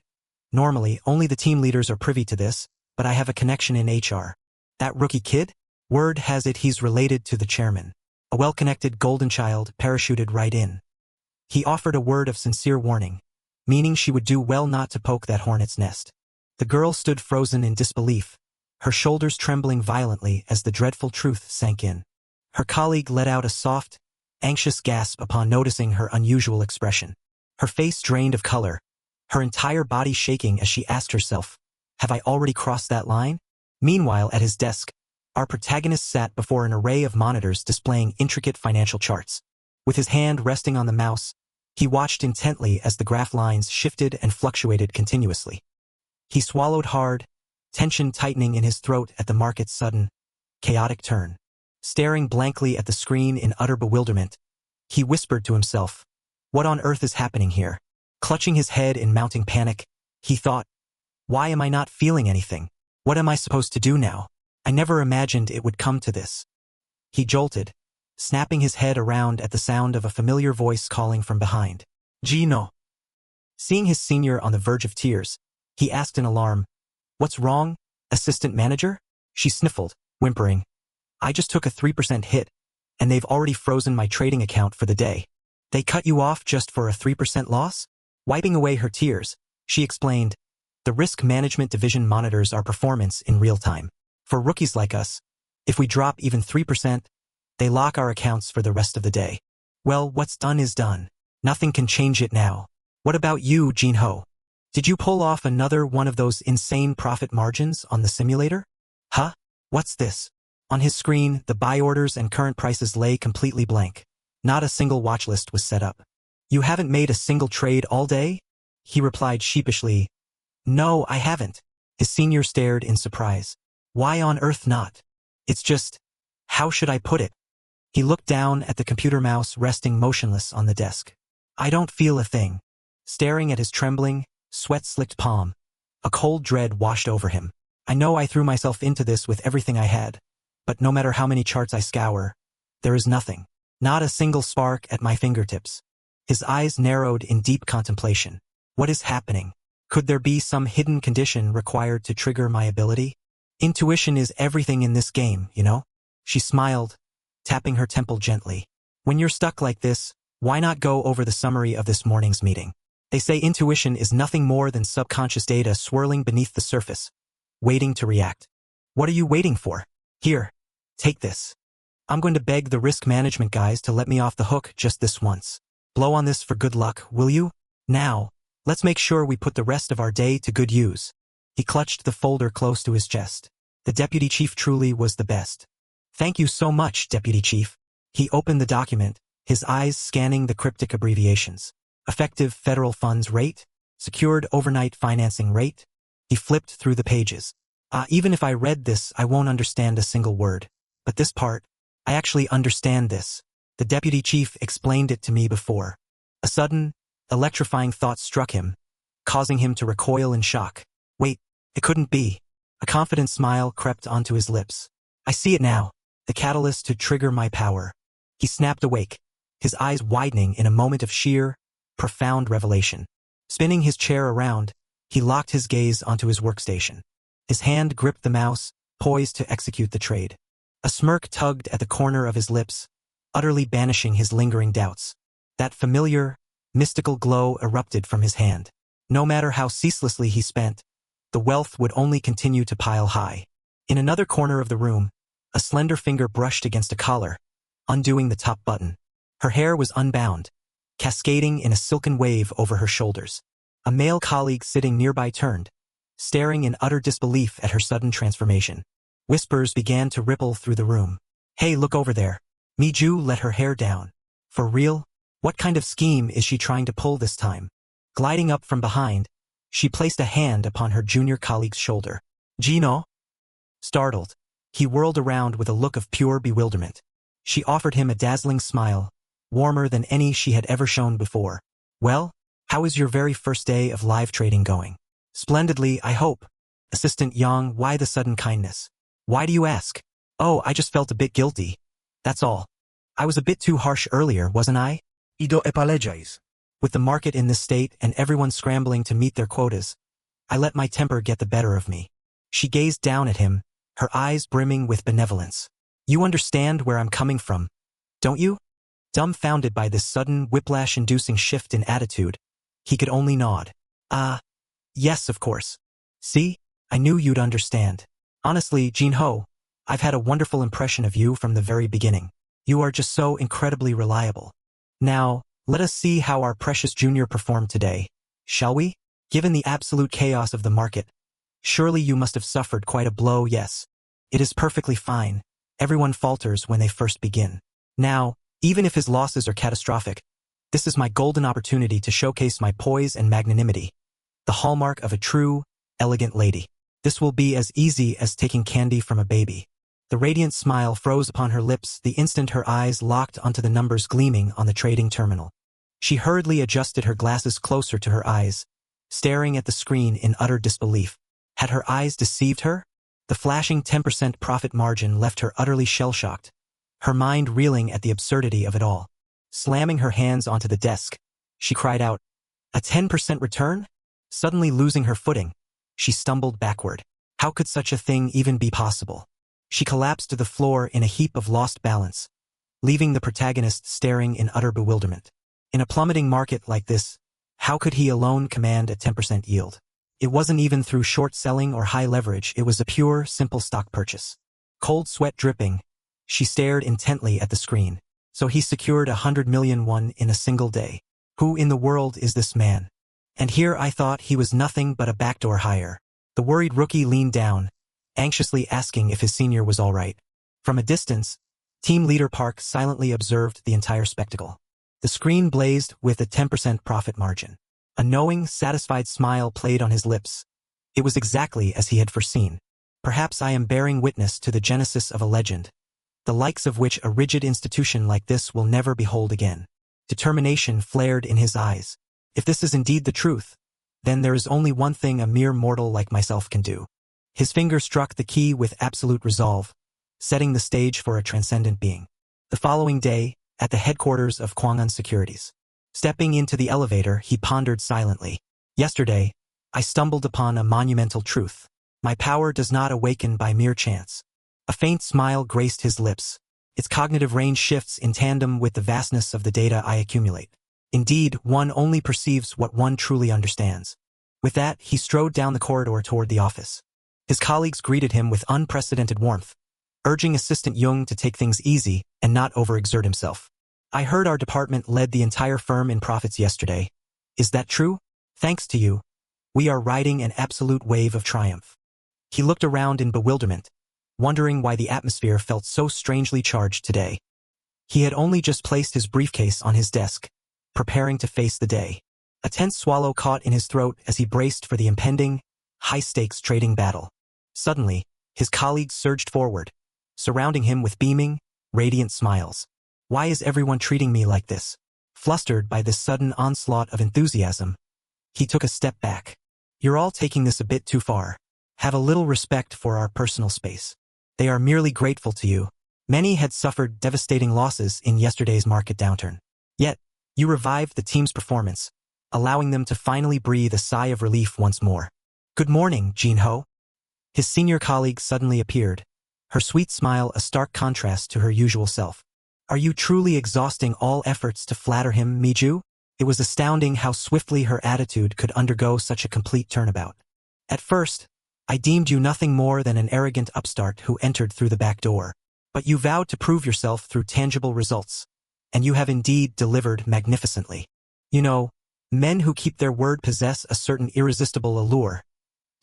"Normally, only the team leaders are privy to this, but I have a connection in HR. That rookie kid? Word has it he's related to the chairman." A well-connected golden child parachuted right in. He offered a word of sincere warning, meaning she would do well not to poke that hornet's nest. The girl stood frozen in disbelief, her shoulders trembling violently as the dreadful truth sank in. Her colleague let out a soft, anxious gasp upon noticing her unusual expression. Her face drained of color, her entire body shaking as she asked herself, "Have I already crossed that line?" Meanwhile, at his desk, our protagonist sat before an array of monitors displaying intricate financial charts. With his hand resting on the mouse, he watched intently as the graph lines shifted and fluctuated continuously. He swallowed hard, tension tightening in his throat at the market's sudden, chaotic turn. Staring blankly at the screen in utter bewilderment, he whispered to himself, "What on earth is happening here?" Clutching his head in mounting panic, he thought, "Why am I not feeling anything? What am I supposed to do now? I never imagined it would come to this." He jolted, snapping his head around at the sound of a familiar voice calling from behind. "Gino." Seeing his senior on the verge of tears, he asked in alarm, "What's wrong, assistant manager?" She sniffled, whimpering, "I just took a 3% hit, and they've already frozen my trading account for the day." "They cut you off just for a 3% loss?" Wiping away her tears, she explained, "The risk management division monitors our performance in real time. For rookies like us, if we drop even 3%, they lock our accounts for the rest of the day. Well, what's done is done. Nothing can change it now. What about you, Jinho? Did you pull off another one of those insane profit margins on the simulator?" "Huh? What's this?" On his screen, the buy orders and current prices lay completely blank. Not a single watch list was set up. "You haven't made a single trade all day?" He replied sheepishly, "No, I haven't." His senior stared in surprise. "Why on earth not? It's just, how should I put it?" He looked down at the computer mouse resting motionless on the desk. "I don't feel a thing." Staring at his trembling, sweat-slicked palm, a cold dread washed over him. "I know I threw myself into this with everything I had, but no matter how many charts I scour, there is nothing. Not a single spark at my fingertips." His eyes narrowed in deep contemplation. What is happening? Could there be some hidden condition required to trigger my ability? Intuition is everything in this game, you know? She smiled, tapping her temple gently. "When you're stuck like this, why not go over the summary of this morning's meeting? They say intuition is nothing more than subconscious data swirling beneath the surface, waiting to react. What are you waiting for? Here, take this. I'm going to beg the risk management guys to let me off the hook just this once. Blow on this for good luck, will you? Now, let's make sure we put the rest of our day to good use." He clutched the folder close to his chest. The deputy chief truly was the best. "Thank you so much, Deputy Chief." He opened the document, his eyes scanning the cryptic abbreviations. Effective federal funds rate, secured overnight financing rate. He flipped through the pages. Even if I read this, I won't understand a single word. But this part, I actually understand this. The deputy chief explained it to me before. A sudden, electrifying thought struck him, causing him to recoil in shock. Wait, it couldn't be. A confident smile crept onto his lips. "I see it now. The catalyst to trigger my power." He snapped awake, his eyes widening in a moment of sheer, profound revelation. Spinning his chair around, he locked his gaze onto his workstation. His hand gripped the mouse, poised to execute the trade. A smirk tugged at the corner of his lips, utterly banishing his lingering doubts. That familiar, mystical glow erupted from his hand. No matter how ceaselessly he spent, the wealth would only continue to pile high. In another corner of the room, a slender finger brushed against a collar, undoing the top button. Her hair was unbound, cascading in a silken wave over her shoulders. A male colleague sitting nearby turned, staring in utter disbelief at her sudden transformation. Whispers began to ripple through the room. "Hey, look over there." Miju let her hair down. "For real? What kind of scheme is she trying to pull this time?" Gliding up from behind, she placed a hand upon her junior colleague's shoulder. "Gino?" Startled, he whirled around with a look of pure bewilderment. She offered him a dazzling smile, warmer than any she had ever shown before. "Well, how is your very first day of live trading going?" "Splendidly, I hope." Assistant Yang, why the sudden kindness? "Why do you ask?" "Oh, I just felt a bit guilty. That's all. I was a bit too harsh earlier, wasn't I?" Ido apologize. "With the market in this state and everyone scrambling to meet their quotas, I let my temper get the better of me." She gazed down at him, her eyes brimming with benevolence. "You understand where I'm coming from. don't you? Dumbfounded by this sudden whiplash-inducing shift in attitude, he could only nod. Yes, of course. See? I knew you'd understand. Honestly, Jin-ho, I've had a wonderful impression of you from the very beginning. You are just so incredibly reliable. Now, let us see how our precious junior performed today, shall we? Given the absolute chaos of the market, surely you must have suffered quite a blow. Yes. It is perfectly fine. Everyone falters when they first begin. Now, even if his losses are catastrophic, this is my golden opportunity to showcase my poise and magnanimity, the hallmark of a true, elegant lady. This will be as easy as taking candy from a baby. The radiant smile froze upon her lips the instant her eyes locked onto the numbers gleaming on the trading terminal. She hurriedly adjusted her glasses closer to her eyes, staring at the screen in utter disbelief. Had her eyes deceived her? The flashing 10% profit margin left her utterly shell-shocked, her mind reeling at the absurdity of it all. Slamming her hands onto the desk, she cried out, "A 10% return?" Suddenly losing her footing, she stumbled backward. How could such a thing even be possible? She collapsed to the floor in a heap of lost balance, leaving the protagonist staring in utter bewilderment. In a plummeting market like this, how could he alone command a 10% yield? It wasn't even through short selling or high leverage, it was a pure, simple stock purchase. Cold sweat dripping, she stared intently at the screen. So he secured 100 million won in a single day. Who in the world is this man? And here I thought he was nothing but a backdoor hire. The worried rookie leaned down, anxiously asking if his senior was all right. From a distance, team leader Park silently observed the entire spectacle. The screen blazed with a 10% profit margin. A knowing, satisfied smile played on his lips. It was exactly as he had foreseen. Perhaps I am bearing witness to the genesis of a legend, the likes of which a rigid institution like this will never behold again. Determination flared in his eyes. If this is indeed the truth, then there is only one thing a mere mortal like myself can do. His finger struck the key with absolute resolve, setting the stage for a transcendent being. The following day, at the headquarters of Kwangwon Securities, stepping into the elevator, he pondered silently. Yesterday, I stumbled upon a monumental truth. My power does not awaken by mere chance. A faint smile graced his lips. Its cognitive range shifts in tandem with the vastness of the data I accumulate. Indeed, one only perceives what one truly understands. With that, he strode down the corridor toward the office. His colleagues greeted him with unprecedented warmth, urging Assistant Jung to take things easy and not overexert himself. I heard our department led the entire firm in profits yesterday. Is that true? Thanks to you, we are riding an absolute wave of triumph. He looked around in bewilderment, wondering why the atmosphere felt so strangely charged today. He had only just placed his briefcase on his desk, preparing to face the day. A tense swallow caught in his throat as he braced for the impending, high-stakes trading battle. Suddenly, his colleagues surged forward, surrounding him with beaming, radiant smiles. Why is everyone treating me like this? Flustered by this sudden onslaught of enthusiasm, he took a step back. You're all taking this a bit too far. Have a little respect for our personal space. They are merely grateful to you. Many had suffered devastating losses in yesterday's market downturn. Yet, you revived the team's performance, allowing them to finally breathe a sigh of relief once more. Good morning, Jin-ho. His senior colleague suddenly appeared, her sweet smile a stark contrast to her usual self. Are you truly exhausting all efforts to flatter him, Miju? It was astounding how swiftly her attitude could undergo such a complete turnabout. At first, I deemed you nothing more than an arrogant upstart who entered through the back door. But you vowed to prove yourself through tangible results, and you have indeed delivered magnificently. You know, men who keep their word possess a certain irresistible allure,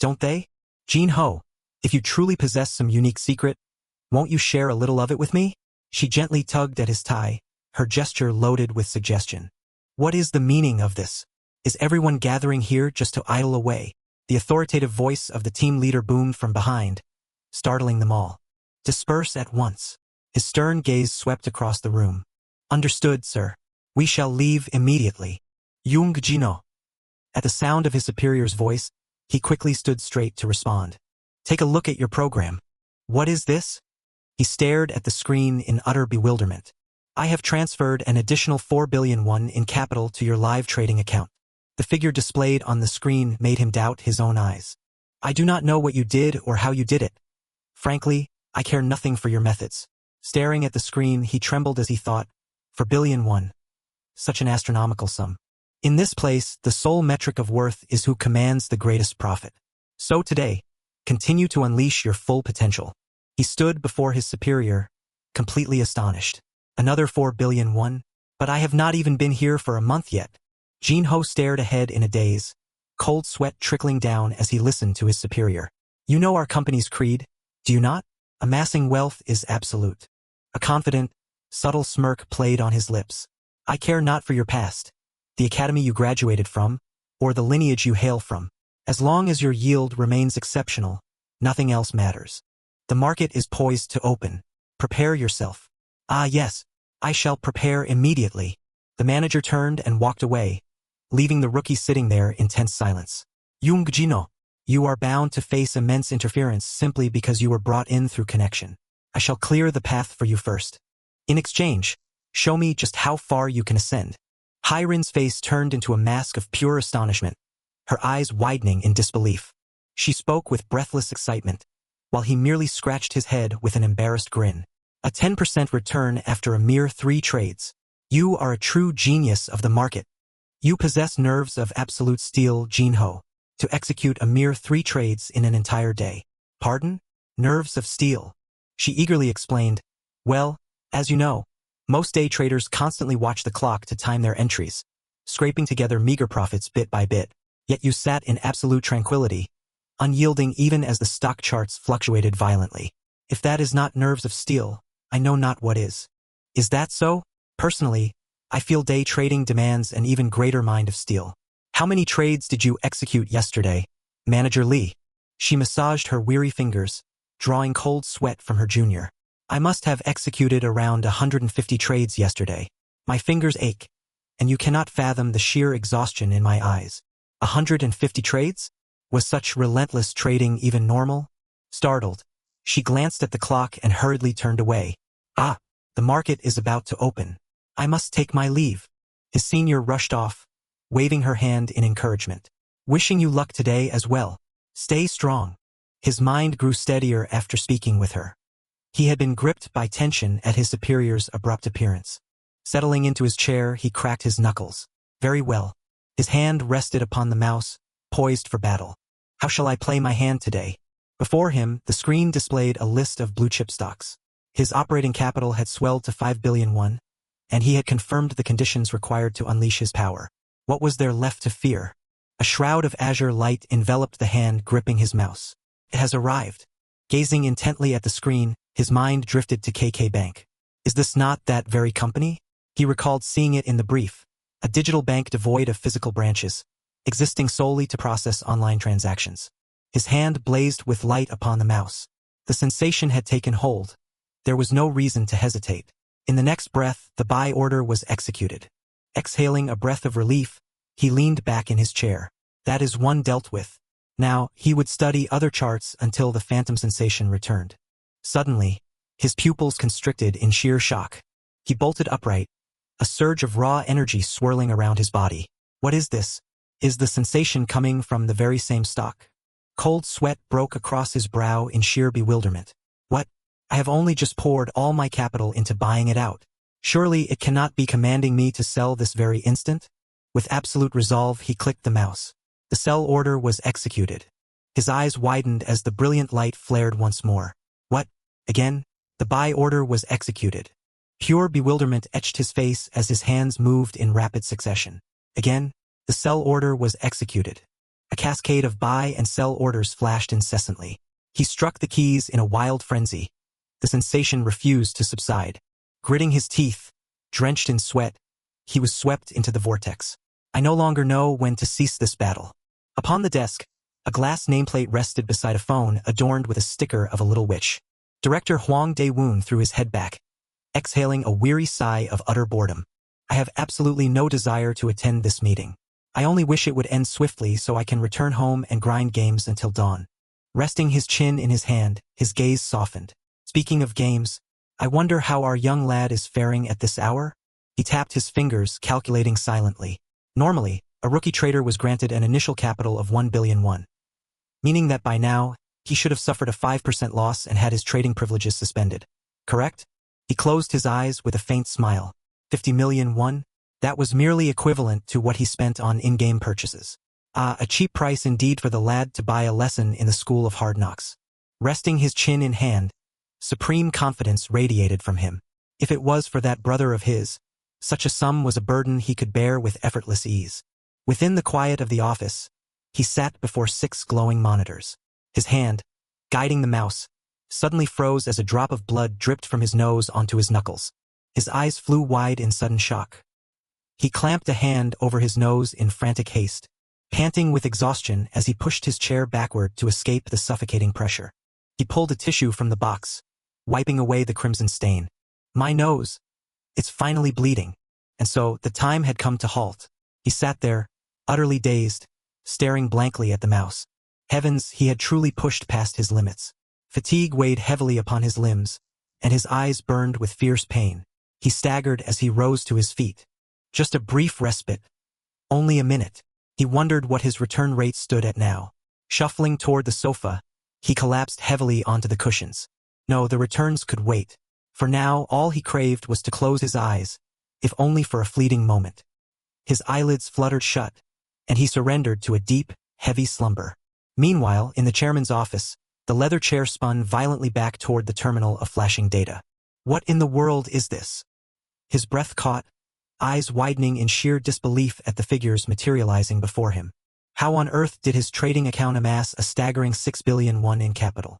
don't they? Jin-ho, if you truly possess some unique secret, won't you share a little of it with me? She gently tugged at his tie, her gesture loaded with suggestion. What is the meaning of this? Is everyone gathering here just to idle away? The authoritative voice of the team leader boomed from behind, startling them all. Disperse at once. His stern gaze swept across the room. Understood, sir. We shall leave immediately. Jung Jino. At the sound of his superior's voice, he quickly stood straight to respond. Take a look at your program. What is this? He stared at the screen in utter bewilderment. I have transferred an additional 4 billion won in capital to your live trading account. The figure displayed on the screen made him doubt his own eyes. I do not know what you did or how you did it. Frankly, I care nothing for your methods. Staring at the screen, he trembled as he thought, 4 billion won. Such an astronomical sum. In this place, the sole metric of worth is who commands the greatest profit. So today, continue to unleash your full potential. He stood before his superior, completely astonished. Another 4 billion won? But I have not even been here for a month yet. Jinho stared ahead in a daze, cold sweat trickling down as he listened to his superior. You know our company's creed, do you not? Amassing wealth is absolute. A confident, subtle smirk played on his lips. I care not for your past, the academy you graduated from, or the lineage you hail from. As long as your yield remains exceptional, nothing else matters. The market is poised to open. Prepare yourself. Ah yes, I shall prepare immediately. The manager turned and walked away, leaving the rookie sitting there in tense silence. Jino, you are bound to face immense interference simply because you were brought in through connection. I shall clear the path for you first. In exchange, show me just how far you can ascend. Hyrin's face turned into a mask of pure astonishment, her eyes widening in disbelief. She spoke with breathless excitement, while he merely scratched his head with an embarrassed grin. A 10% return after a mere 3 trades. You are a true genius of the market. You possess nerves of absolute steel, Jinho, to execute a mere 3 trades in an entire day. Pardon? Nerves of steel. She eagerly explained, well, as you know, most day traders constantly watch the clock to time their entries, scraping together meager profits bit by bit. Yet you sat in absolute tranquility, unyielding even as the stock charts fluctuated violently. If that is not nerves of steel, I know not what is. Is that so? Personally, I feel day trading demands an even greater mind of steel. How many trades did you execute yesterday, Manager Lee? She massaged her weary fingers, drawing cold sweat from her junior. I must have executed around 150 trades yesterday. My fingers ache, and you cannot fathom the sheer exhaustion in my eyes. 150 trades? Was such relentless trading even normal? Startled, she glanced at the clock and hurriedly turned away. Ah, the market is about to open. I must take my leave. His senior rushed off, waving her hand in encouragement. Wishing you luck today as well. Stay strong. His mind grew steadier after speaking with her. He had been gripped by tension at his superior's abrupt appearance. Settling into his chair, he cracked his knuckles. Very well. His hand rested upon the mouse, poised for battle. How shall I play my hand today? Before him, the screen displayed a list of blue-chip stocks. His operating capital had swelled to 5 billion won, and he had confirmed the conditions required to unleash his power. What was there left to fear? A shroud of azure light enveloped the hand gripping his mouse. It has arrived. Gazing intently at the screen, his mind drifted to KK Bank. Is this not that very company? He recalled seeing it in the brief, a digital bank devoid of physical branches, existing solely to process online transactions. His hand blazed with light upon the mouse. The sensation had taken hold. There was no reason to hesitate. In the next breath, the buy order was executed. Exhaling a breath of relief, he leaned back in his chair. That is one dealt with. Now, he would study other charts until the phantom sensation returned. Suddenly, his pupils constricted in sheer shock. He bolted upright, a surge of raw energy swirling around his body. What is this? Is the sensation coming from the very same stock? Cold sweat broke across his brow in sheer bewilderment. What? I have only just poured all my capital into buying it out. Surely it cannot be commanding me to sell this very instant? With absolute resolve, he clicked the mouse. The sell order was executed. His eyes widened as the brilliant light flared once more. What? Again? The buy order was executed. Pure bewilderment etched his face as his hands moved in rapid succession. Again, the sell order was executed. A cascade of buy and sell orders flashed incessantly. He struck the keys in a wild frenzy. The sensation refused to subside. Gritting his teeth, drenched in sweat, he was swept into the vortex. I no longer know when to cease this battle. Upon the desk, a glass nameplate rested beside a phone adorned with a sticker of a little witch. Director Huang Dae-woon threw his head back, exhaling a weary sigh of utter boredom. I have absolutely no desire to attend this meeting. I only wish it would end swiftly so I can return home and grind games until dawn. Resting his chin in his hand, his gaze softened. Speaking of games, I wonder how our young lad is faring at this hour? He tapped his fingers, calculating silently. Normally, a rookie trader was granted an initial capital of 1 billion won, meaning that by now, he should have suffered a 5% loss and had his trading privileges suspended. Correct? He closed his eyes with a faint smile. 50 million won? That was merely equivalent to what he spent on in-game purchases. A cheap price indeed for the lad to buy a lesson in the school of hard knocks. Resting his chin in hand, supreme confidence radiated from him. If it was for that brother of his, such a sum was a burden he could bear with effortless ease. Within the quiet of the office, he sat before 6 glowing monitors. His hand, guiding the mouse, suddenly froze as a drop of blood dripped from his nose onto his knuckles. His eyes flew wide in sudden shock. He clamped a hand over his nose in frantic haste, panting with exhaustion as he pushed his chair backward to escape the suffocating pressure. He pulled a tissue from the box, wiping away the crimson stain. My nose. It's finally bleeding. And so the time had come to halt. He sat there, utterly dazed, staring blankly at the mouse. Heavens, he had truly pushed past his limits. Fatigue weighed heavily upon his limbs, and his eyes burned with fierce pain. He staggered as he rose to his feet. Just a brief respite. Only a minute. He wondered what his return rate stood at now. Shuffling toward the sofa, he collapsed heavily onto the cushions. No, the returns could wait. For now, all he craved was to close his eyes, if only for a fleeting moment. His eyelids fluttered shut, and he surrendered to a deep, heavy slumber. Meanwhile, in the chairman's office, the leather chair spun violently back toward the terminal of flashing data. What in the world is this? His breath caught, eyes widening in sheer disbelief at the figures materializing before him. How on earth did his trading account amass a staggering 6 billion won in capital?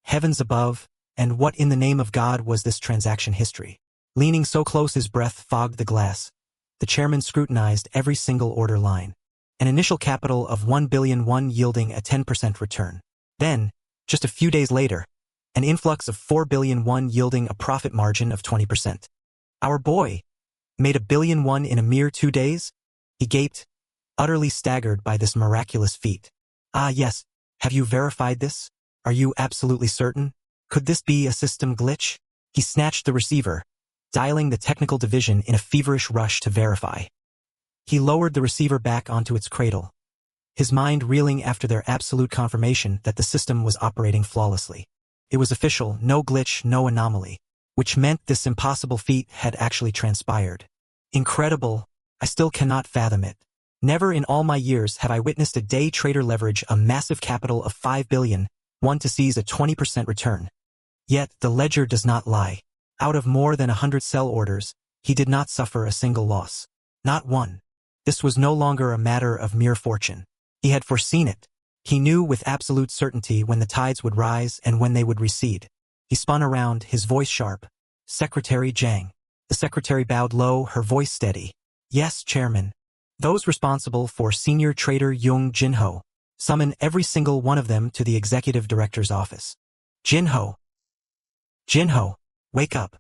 Heavens above, and what in the name of God was this transaction history? Leaning so close his breath fogged the glass, the chairman scrutinized every single order line. An initial capital of 1 billion won yielding a 10% return. Then, just a few days later, an influx of 4 billion won yielding a profit margin of 20%. Our boy made 1 billion won in a mere 2 days? He gaped, utterly staggered by this miraculous feat. Ah yes, have you verified this? Are you absolutely certain? Could this be a system glitch? He snatched the receiver, dialing the technical division in a feverish rush to verify. He lowered the receiver back onto its cradle, his mind reeling after their absolute confirmation that the system was operating flawlessly. It was official, no glitch, no anomaly, which meant this impossible feat had actually transpired. Incredible, I still cannot fathom it. Never in all my years have I witnessed a day trader leverage a massive capital of 5 billion, won to seize a 20% return. Yet, the ledger does not lie. Out of more than 100 sell orders, he did not suffer a single loss. Not one. This was no longer a matter of mere fortune. He had foreseen it. He knew with absolute certainty when the tides would rise and when they would recede. He spun around, his voice sharp. Secretary Zhang. The secretary bowed low, her voice steady. Yes, Chairman. Those responsible for senior trader Jung Jinho. Summon every single one of them to the executive director's office. Jinho. Jinho, wake up.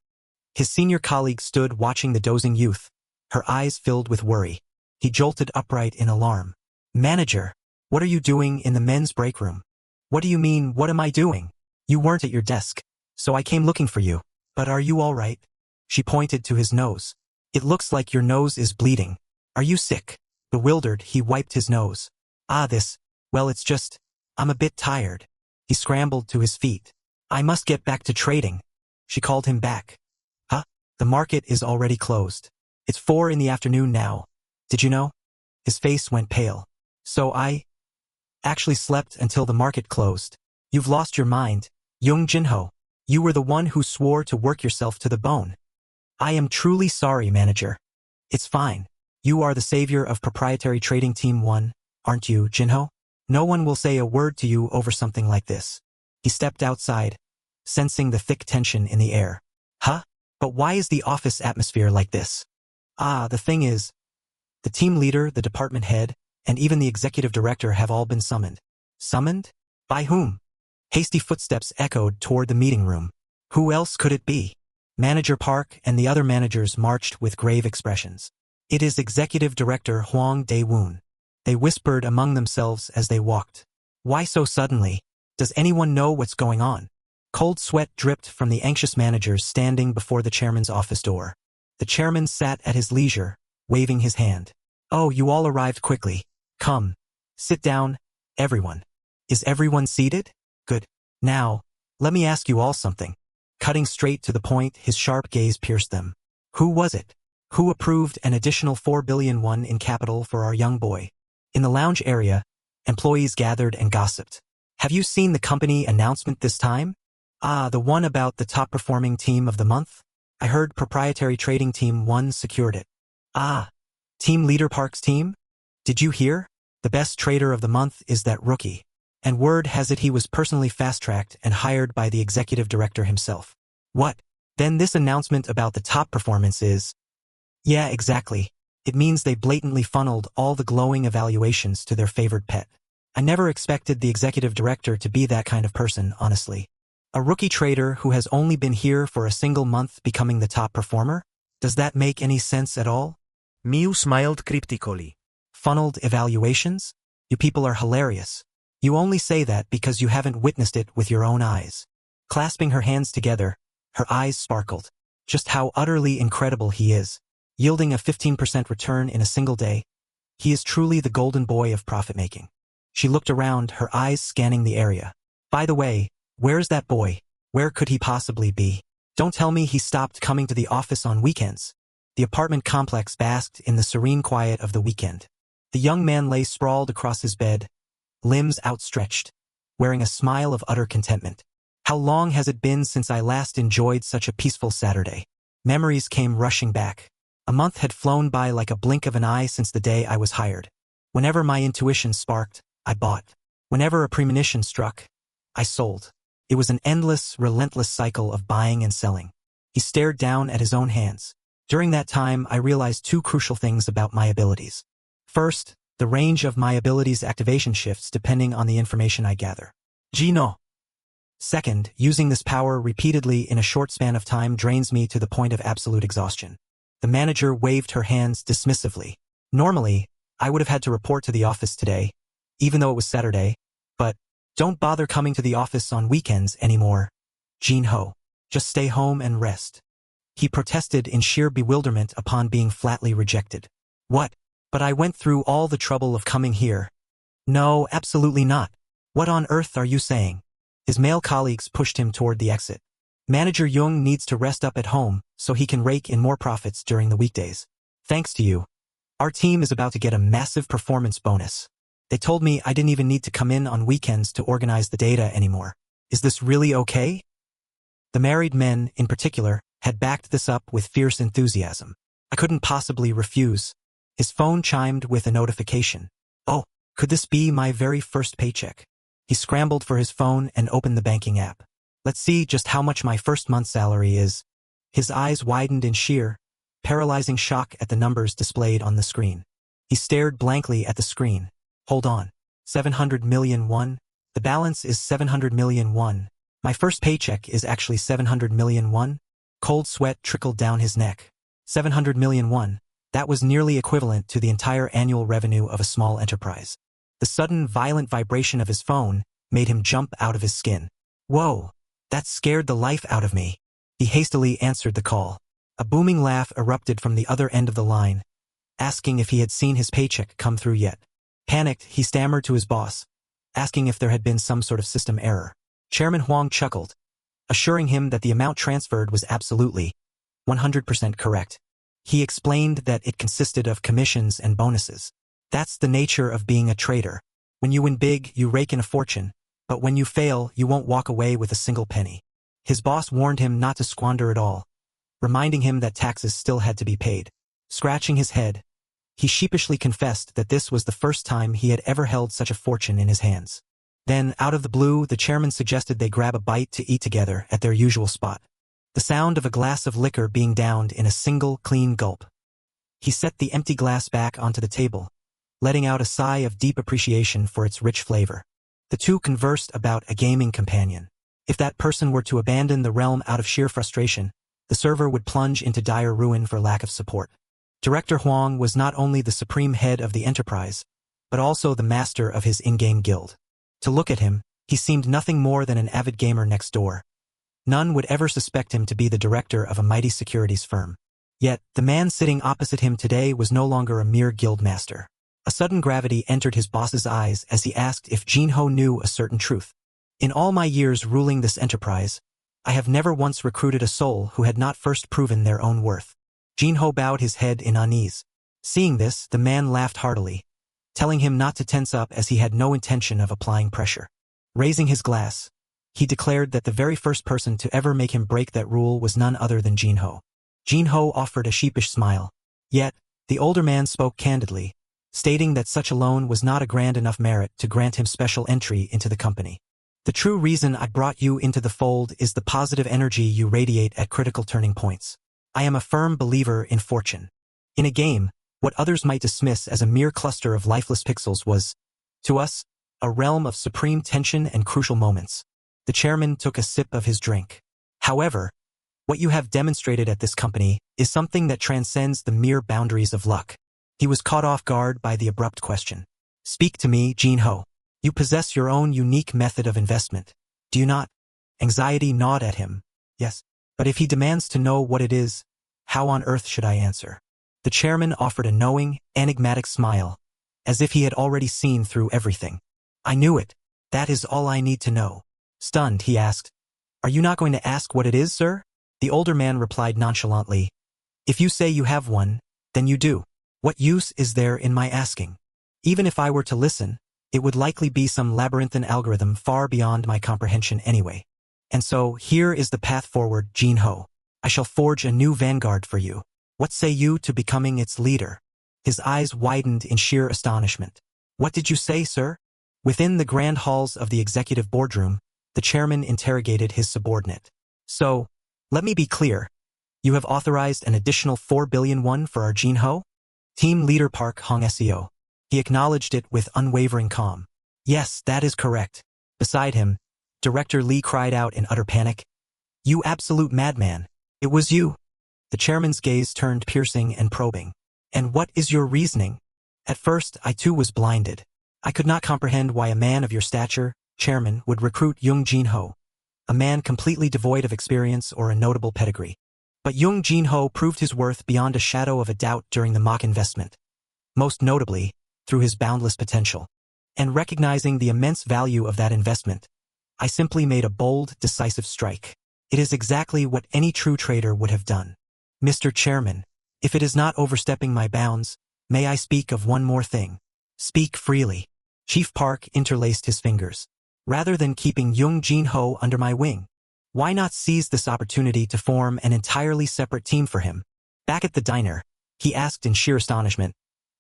His senior colleague stood watching the dozing youth, her eyes filled with worry. He jolted upright in alarm. Manager, what are you doing in the men's break room? What do you mean, what am I doing? You weren't at your desk, so I came looking for you. But are you all right? She pointed to his nose. It looks like your nose is bleeding. Are you sick? Bewildered, he wiped his nose. Well, it's just, I'm a bit tired. He scrambled to his feet. I must get back to trading. She called him back. Huh? The market is already closed. It's 4 in the afternoon now. Did you know? His face went pale. So I actually slept until the market closed. You've lost your mind, Jung Jinho. You were the one who swore to work yourself to the bone. I am truly sorry, manager. It's fine. You are the savior of proprietary trading team 1, aren't you, Jinho? No one will say a word to you over something like this. He stepped outside, sensing the thick tension in the air. Huh? But why is the office atmosphere like this? The thing is, the team leader, the department head, and even the executive director have all been summoned. Summoned? By whom? Hasty footsteps echoed toward the meeting room. Who else could it be? Manager Park and the other managers marched with grave expressions. It is Executive Director Huang Dae-woon. They whispered among themselves as they walked. Why so suddenly? Does anyone know what's going on? Cold sweat dripped from the anxious managers standing before the chairman's office door. The chairman sat at his leisure, waving his hand. Oh, you all arrived quickly. Come. Sit down, everyone. Is everyone seated? Good. Now, let me ask you all something. Cutting straight to the point, his sharp gaze pierced them. Who was it? Who approved an additional 4 billion won in capital for our young boy? In the lounge area, employees gathered and gossiped. Have you seen the company announcement this time? Ah, the one about the top-performing team of the month? I heard proprietary trading team 1 secured it. Ah, team leader Park's team? Did you hear? The best trader of the month is that rookie. And word has it he was personally fast-tracked and hired by the executive director himself. What? Then this announcement about the top performance is... Yeah, exactly. It means they blatantly funneled all the glowing evaluations to their favorite pet. I never expected the executive director to be that kind of person, honestly. A rookie trader who has only been here for a single month becoming the top performer? Does that make any sense at all? Miu smiled cryptically. Funneled evaluations? You people are hilarious. You only say that because you haven't witnessed it with your own eyes. Clasping her hands together, her eyes sparkled. Just how utterly incredible he is. Yielding a 15% return in a single day. He is truly the golden boy of profit-making. She looked around, her eyes scanning the area. By the way, where's that boy? Where could he possibly be? Don't tell me he stopped coming to the office on weekends. The apartment complex basked in the serene quiet of the weekend. The young man lay sprawled across his bed, limbs outstretched, wearing a smile of utter contentment. How long has it been since I last enjoyed such a peaceful Saturday? Memories came rushing back. A month had flown by like a blink of an eye since the day I was hired. Whenever my intuition sparked, I bought. Whenever a premonition struck, I sold. It was an endless, relentless cycle of buying and selling. He stared down at his own hands. During that time, I realized 2 crucial things about my abilities. First, the range of my abilities' activation shifts depending on the information I gather. No. Second, using this power repeatedly in a short span of time drains me to the point of absolute exhaustion. The manager waved her hands dismissively. Normally, I would have had to report to the office today, even though it was Saturday, but don't bother coming to the office on weekends anymore. Jin-ho, just stay home and rest. He protested in sheer bewilderment upon being flatly rejected. What? But I went through all the trouble of coming here. No, absolutely not. What on earth are you saying? His male colleagues pushed him toward the exit. Manager Jung needs to rest up at home so he can rake in more profits during the weekdays. Thanks to you. Our team is about to get a massive performance bonus. They told me I didn't even need to come in on weekends to organize the data anymore. Is this really okay? The married men, in particular, had backed this up with fierce enthusiasm. I couldn't possibly refuse. His phone chimed with a notification. Oh, could this be my very first paycheck? He scrambled for his phone and opened the banking app. Let's see just how much my first month's salary is. His eyes widened in sheer, paralyzing shock at the numbers displayed on the screen. He stared blankly at the screen. Hold on. 700 million won? The balance is 700 million won. My first paycheck is actually 700 million won? Cold sweat trickled down his neck. 700 million won. That was nearly equivalent to the entire annual revenue of a small enterprise. The sudden, violent vibration of his phone made him jump out of his skin. Whoa, that scared the life out of me. He hastily answered the call. A booming laugh erupted from the other end of the line, asking if he had seen his paycheck come through yet. Panicked, he stammered to his boss, asking if there had been some sort of system error. Chairman Huang chuckled, assuring him that the amount transferred was absolutely 100% correct. He explained that it consisted of commissions and bonuses. That's the nature of being a trader. When you win big, you rake in a fortune, but when you fail, you won't walk away with a single penny. His boss warned him not to squander it all, reminding him that taxes still had to be paid. Scratching his head, he sheepishly confessed that this was the first time he had ever held such a fortune in his hands. Then, out of the blue, the chairman suggested they grab a bite to eat together at their usual spot. The sound of a glass of liquor being downed in a single, clean gulp. He set the empty glass back onto the table, letting out a sigh of deep appreciation for its rich flavor. The two conversed about a gaming companion. If that person were to abandon the realm out of sheer frustration, the server would plunge into dire ruin for lack of support. Director Huang was not only the supreme head of the enterprise, but also the master of his in-game guild. To look at him, he seemed nothing more than an avid gamer next door. None would ever suspect him to be the director of a mighty securities firm. Yet, the man sitting opposite him today was no longer a mere guild master. A sudden gravity entered his boss's eyes as he asked if Jin-ho knew a certain truth. In all my years ruling this enterprise, I have never once recruited a soul who had not first proven their own worth. Jinho bowed his head in unease. Seeing this, the man laughed heartily, telling him not to tense up as he had no intention of applying pressure. Raising his glass, he declared that the very first person to ever make him break that rule was none other than Jinho. Jinho offered a sheepish smile. Yet, the older man spoke candidly, stating that such alone was not a grand enough merit to grant him special entry into the company. The true reason I brought you into the fold is the positive energy you radiate at critical turning points. I am a firm believer in fortune. In a game, what others might dismiss as a mere cluster of lifeless pixels was, to us, a realm of supreme tension and crucial moments. The chairman took a sip of his drink. However, what you have demonstrated at this company is something that transcends the mere boundaries of luck. He was caught off guard by the abrupt question. Speak to me, Jinho. You possess your own unique method of investment, do you not? Anxiety gnawed at him. Yes, but if he demands to know what it is, how on earth should I answer? The chairman offered a knowing, enigmatic smile, as if he had already seen through everything. I knew it. That is all I need to know. Stunned, he asked, Are you not going to ask what it is, sir? The older man replied nonchalantly, If you say you have one, then you do. What use is there in my asking? Even if I were to listen, it would likely be some labyrinthine algorithm far beyond my comprehension anyway. And so, here is the path forward, Jinho. I shall forge a new vanguard for you. What say you to becoming its leader? His eyes widened in sheer astonishment. What did you say, sir? Within the grand halls of the executive boardroom, the chairman interrogated his subordinate. So, let me be clear. You have authorized an additional 4 billion won for our Jinho? Team leader Park Hong-seo. He acknowledged it with unwavering calm. Yes, that is correct. Beside him, Director Lee cried out in utter panic. You absolute madman. It was you. The chairman's gaze turned piercing and probing. And what is your reasoning? At first, I too was blinded. I could not comprehend why a man of your stature, chairman, would recruit Young Jinho, a man completely devoid of experience or a notable pedigree. But Young Jinho proved his worth beyond a shadow of a doubt during the mock investment. Most notably, through his boundless potential. And recognizing the immense value of that investment, I simply made a bold, decisive strike. It is exactly what any true trader would have done. Mr. Chairman, if it is not overstepping my bounds, may I speak of one more thing? Speak freely. Chief Park interlaced his fingers. Rather than keeping Young Jinho under my wing, why not seize this opportunity to form an entirely separate team for him? Back at the diner, he asked in sheer astonishment,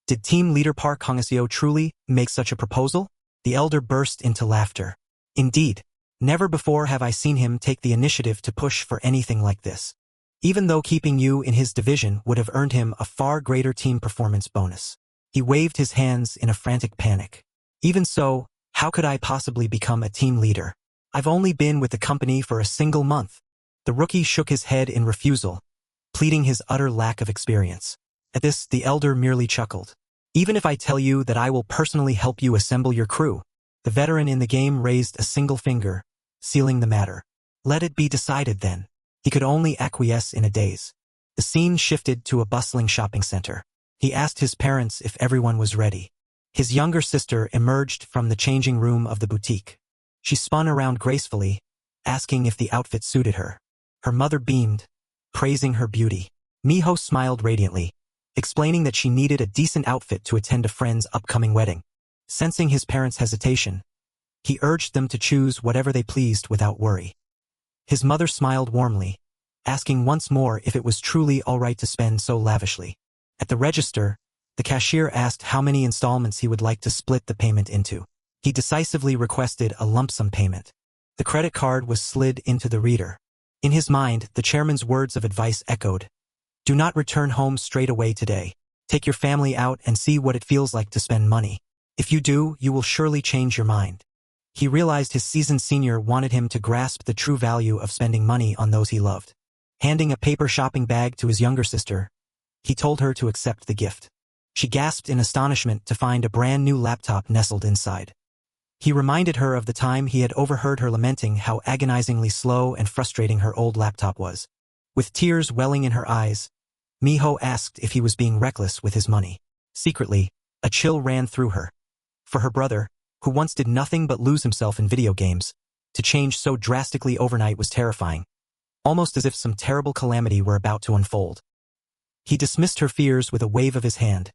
Did team leader Park Hong-seo truly make such a proposal? The elder burst into laughter. Indeed, never before have I seen him take the initiative to push for anything like this. Even though keeping you in his division would have earned him a far greater team performance bonus. He waved his hands in a frantic panic. Even so, how could I possibly become a team leader? I've only been with the company for a single month. The rookie shook his head in refusal, pleading his utter lack of experience. At this, the elder merely chuckled. Even if I tell you that I will personally help you assemble your crew, the veteran in the game raised a single finger, sealing the matter. Let it be decided then. He could only acquiesce in a daze. The scene shifted to a bustling shopping center. He asked his parents if everyone was ready. His younger sister emerged from the changing room of the boutique. She spun around gracefully, asking if the outfit suited her. Her mother beamed, praising her beauty. Miho smiled radiantly, explaining that she needed a decent outfit to attend a friend's upcoming wedding. Sensing his parents' hesitation, he urged them to choose whatever they pleased without worry. His mother smiled warmly, asking once more if it was truly all right to spend so lavishly. At the register, the cashier asked how many installments he would like to split the payment into. He decisively requested a lump sum payment. The credit card was slid into the reader. In his mind, the chairman's words of advice echoed. Do not return home straight away today. Take your family out and see what it feels like to spend money. If you do, you will surely change your mind. He realized his seasoned senior wanted him to grasp the true value of spending money on those he loved. Handing a paper shopping bag to his younger sister, he told her to accept the gift. She gasped in astonishment to find a brand new laptop nestled inside. He reminded her of the time he had overheard her lamenting how agonizingly slow and frustrating her old laptop was. With tears welling in her eyes, Miho asked if he was being reckless with his money. Secretly, a chill ran through her. For her brother, who once did nothing but lose himself in video games, to change so drastically overnight was terrifying. almost as if some terrible calamity were about to unfold. He dismissed her fears with a wave of his hand,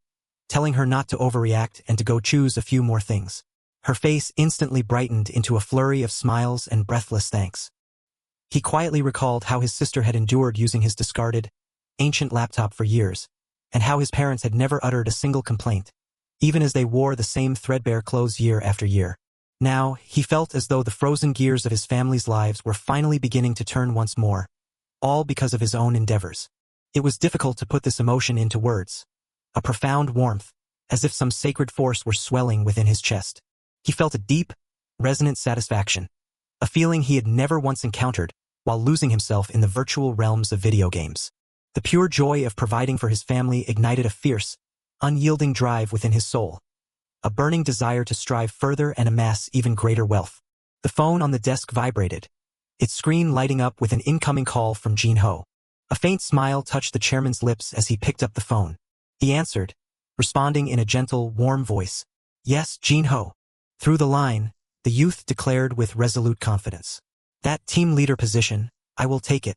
telling her not to overreact and to go choose a few more things. Her face instantly brightened into a flurry of smiles and breathless thanks. He quietly recalled how his sister had endured using his discarded, ancient laptop for years, and how his parents had never uttered a single complaint, even as they wore the same threadbare clothes year after year. Now, he felt as though the frozen gears of his family's lives were finally beginning to turn once more, all because of his own endeavors. It was difficult to put this emotion into words. A profound warmth, as if some sacred force were swelling within his chest. He felt a deep, resonant satisfaction, a feeling he had never once encountered while losing himself in the virtual realms of video games. The pure joy of providing for his family ignited a fierce, unyielding drive within his soul, a burning desire to strive further and amass even greater wealth. The phone on the desk vibrated, its screen lighting up with an incoming call from Jin-ho. A faint smile touched the chairman's lips as he picked up the phone. He answered, responding in a gentle, warm voice. Yes, Jin-ho. Through the line, the youth declared with resolute confidence. That team leader position, I will take it.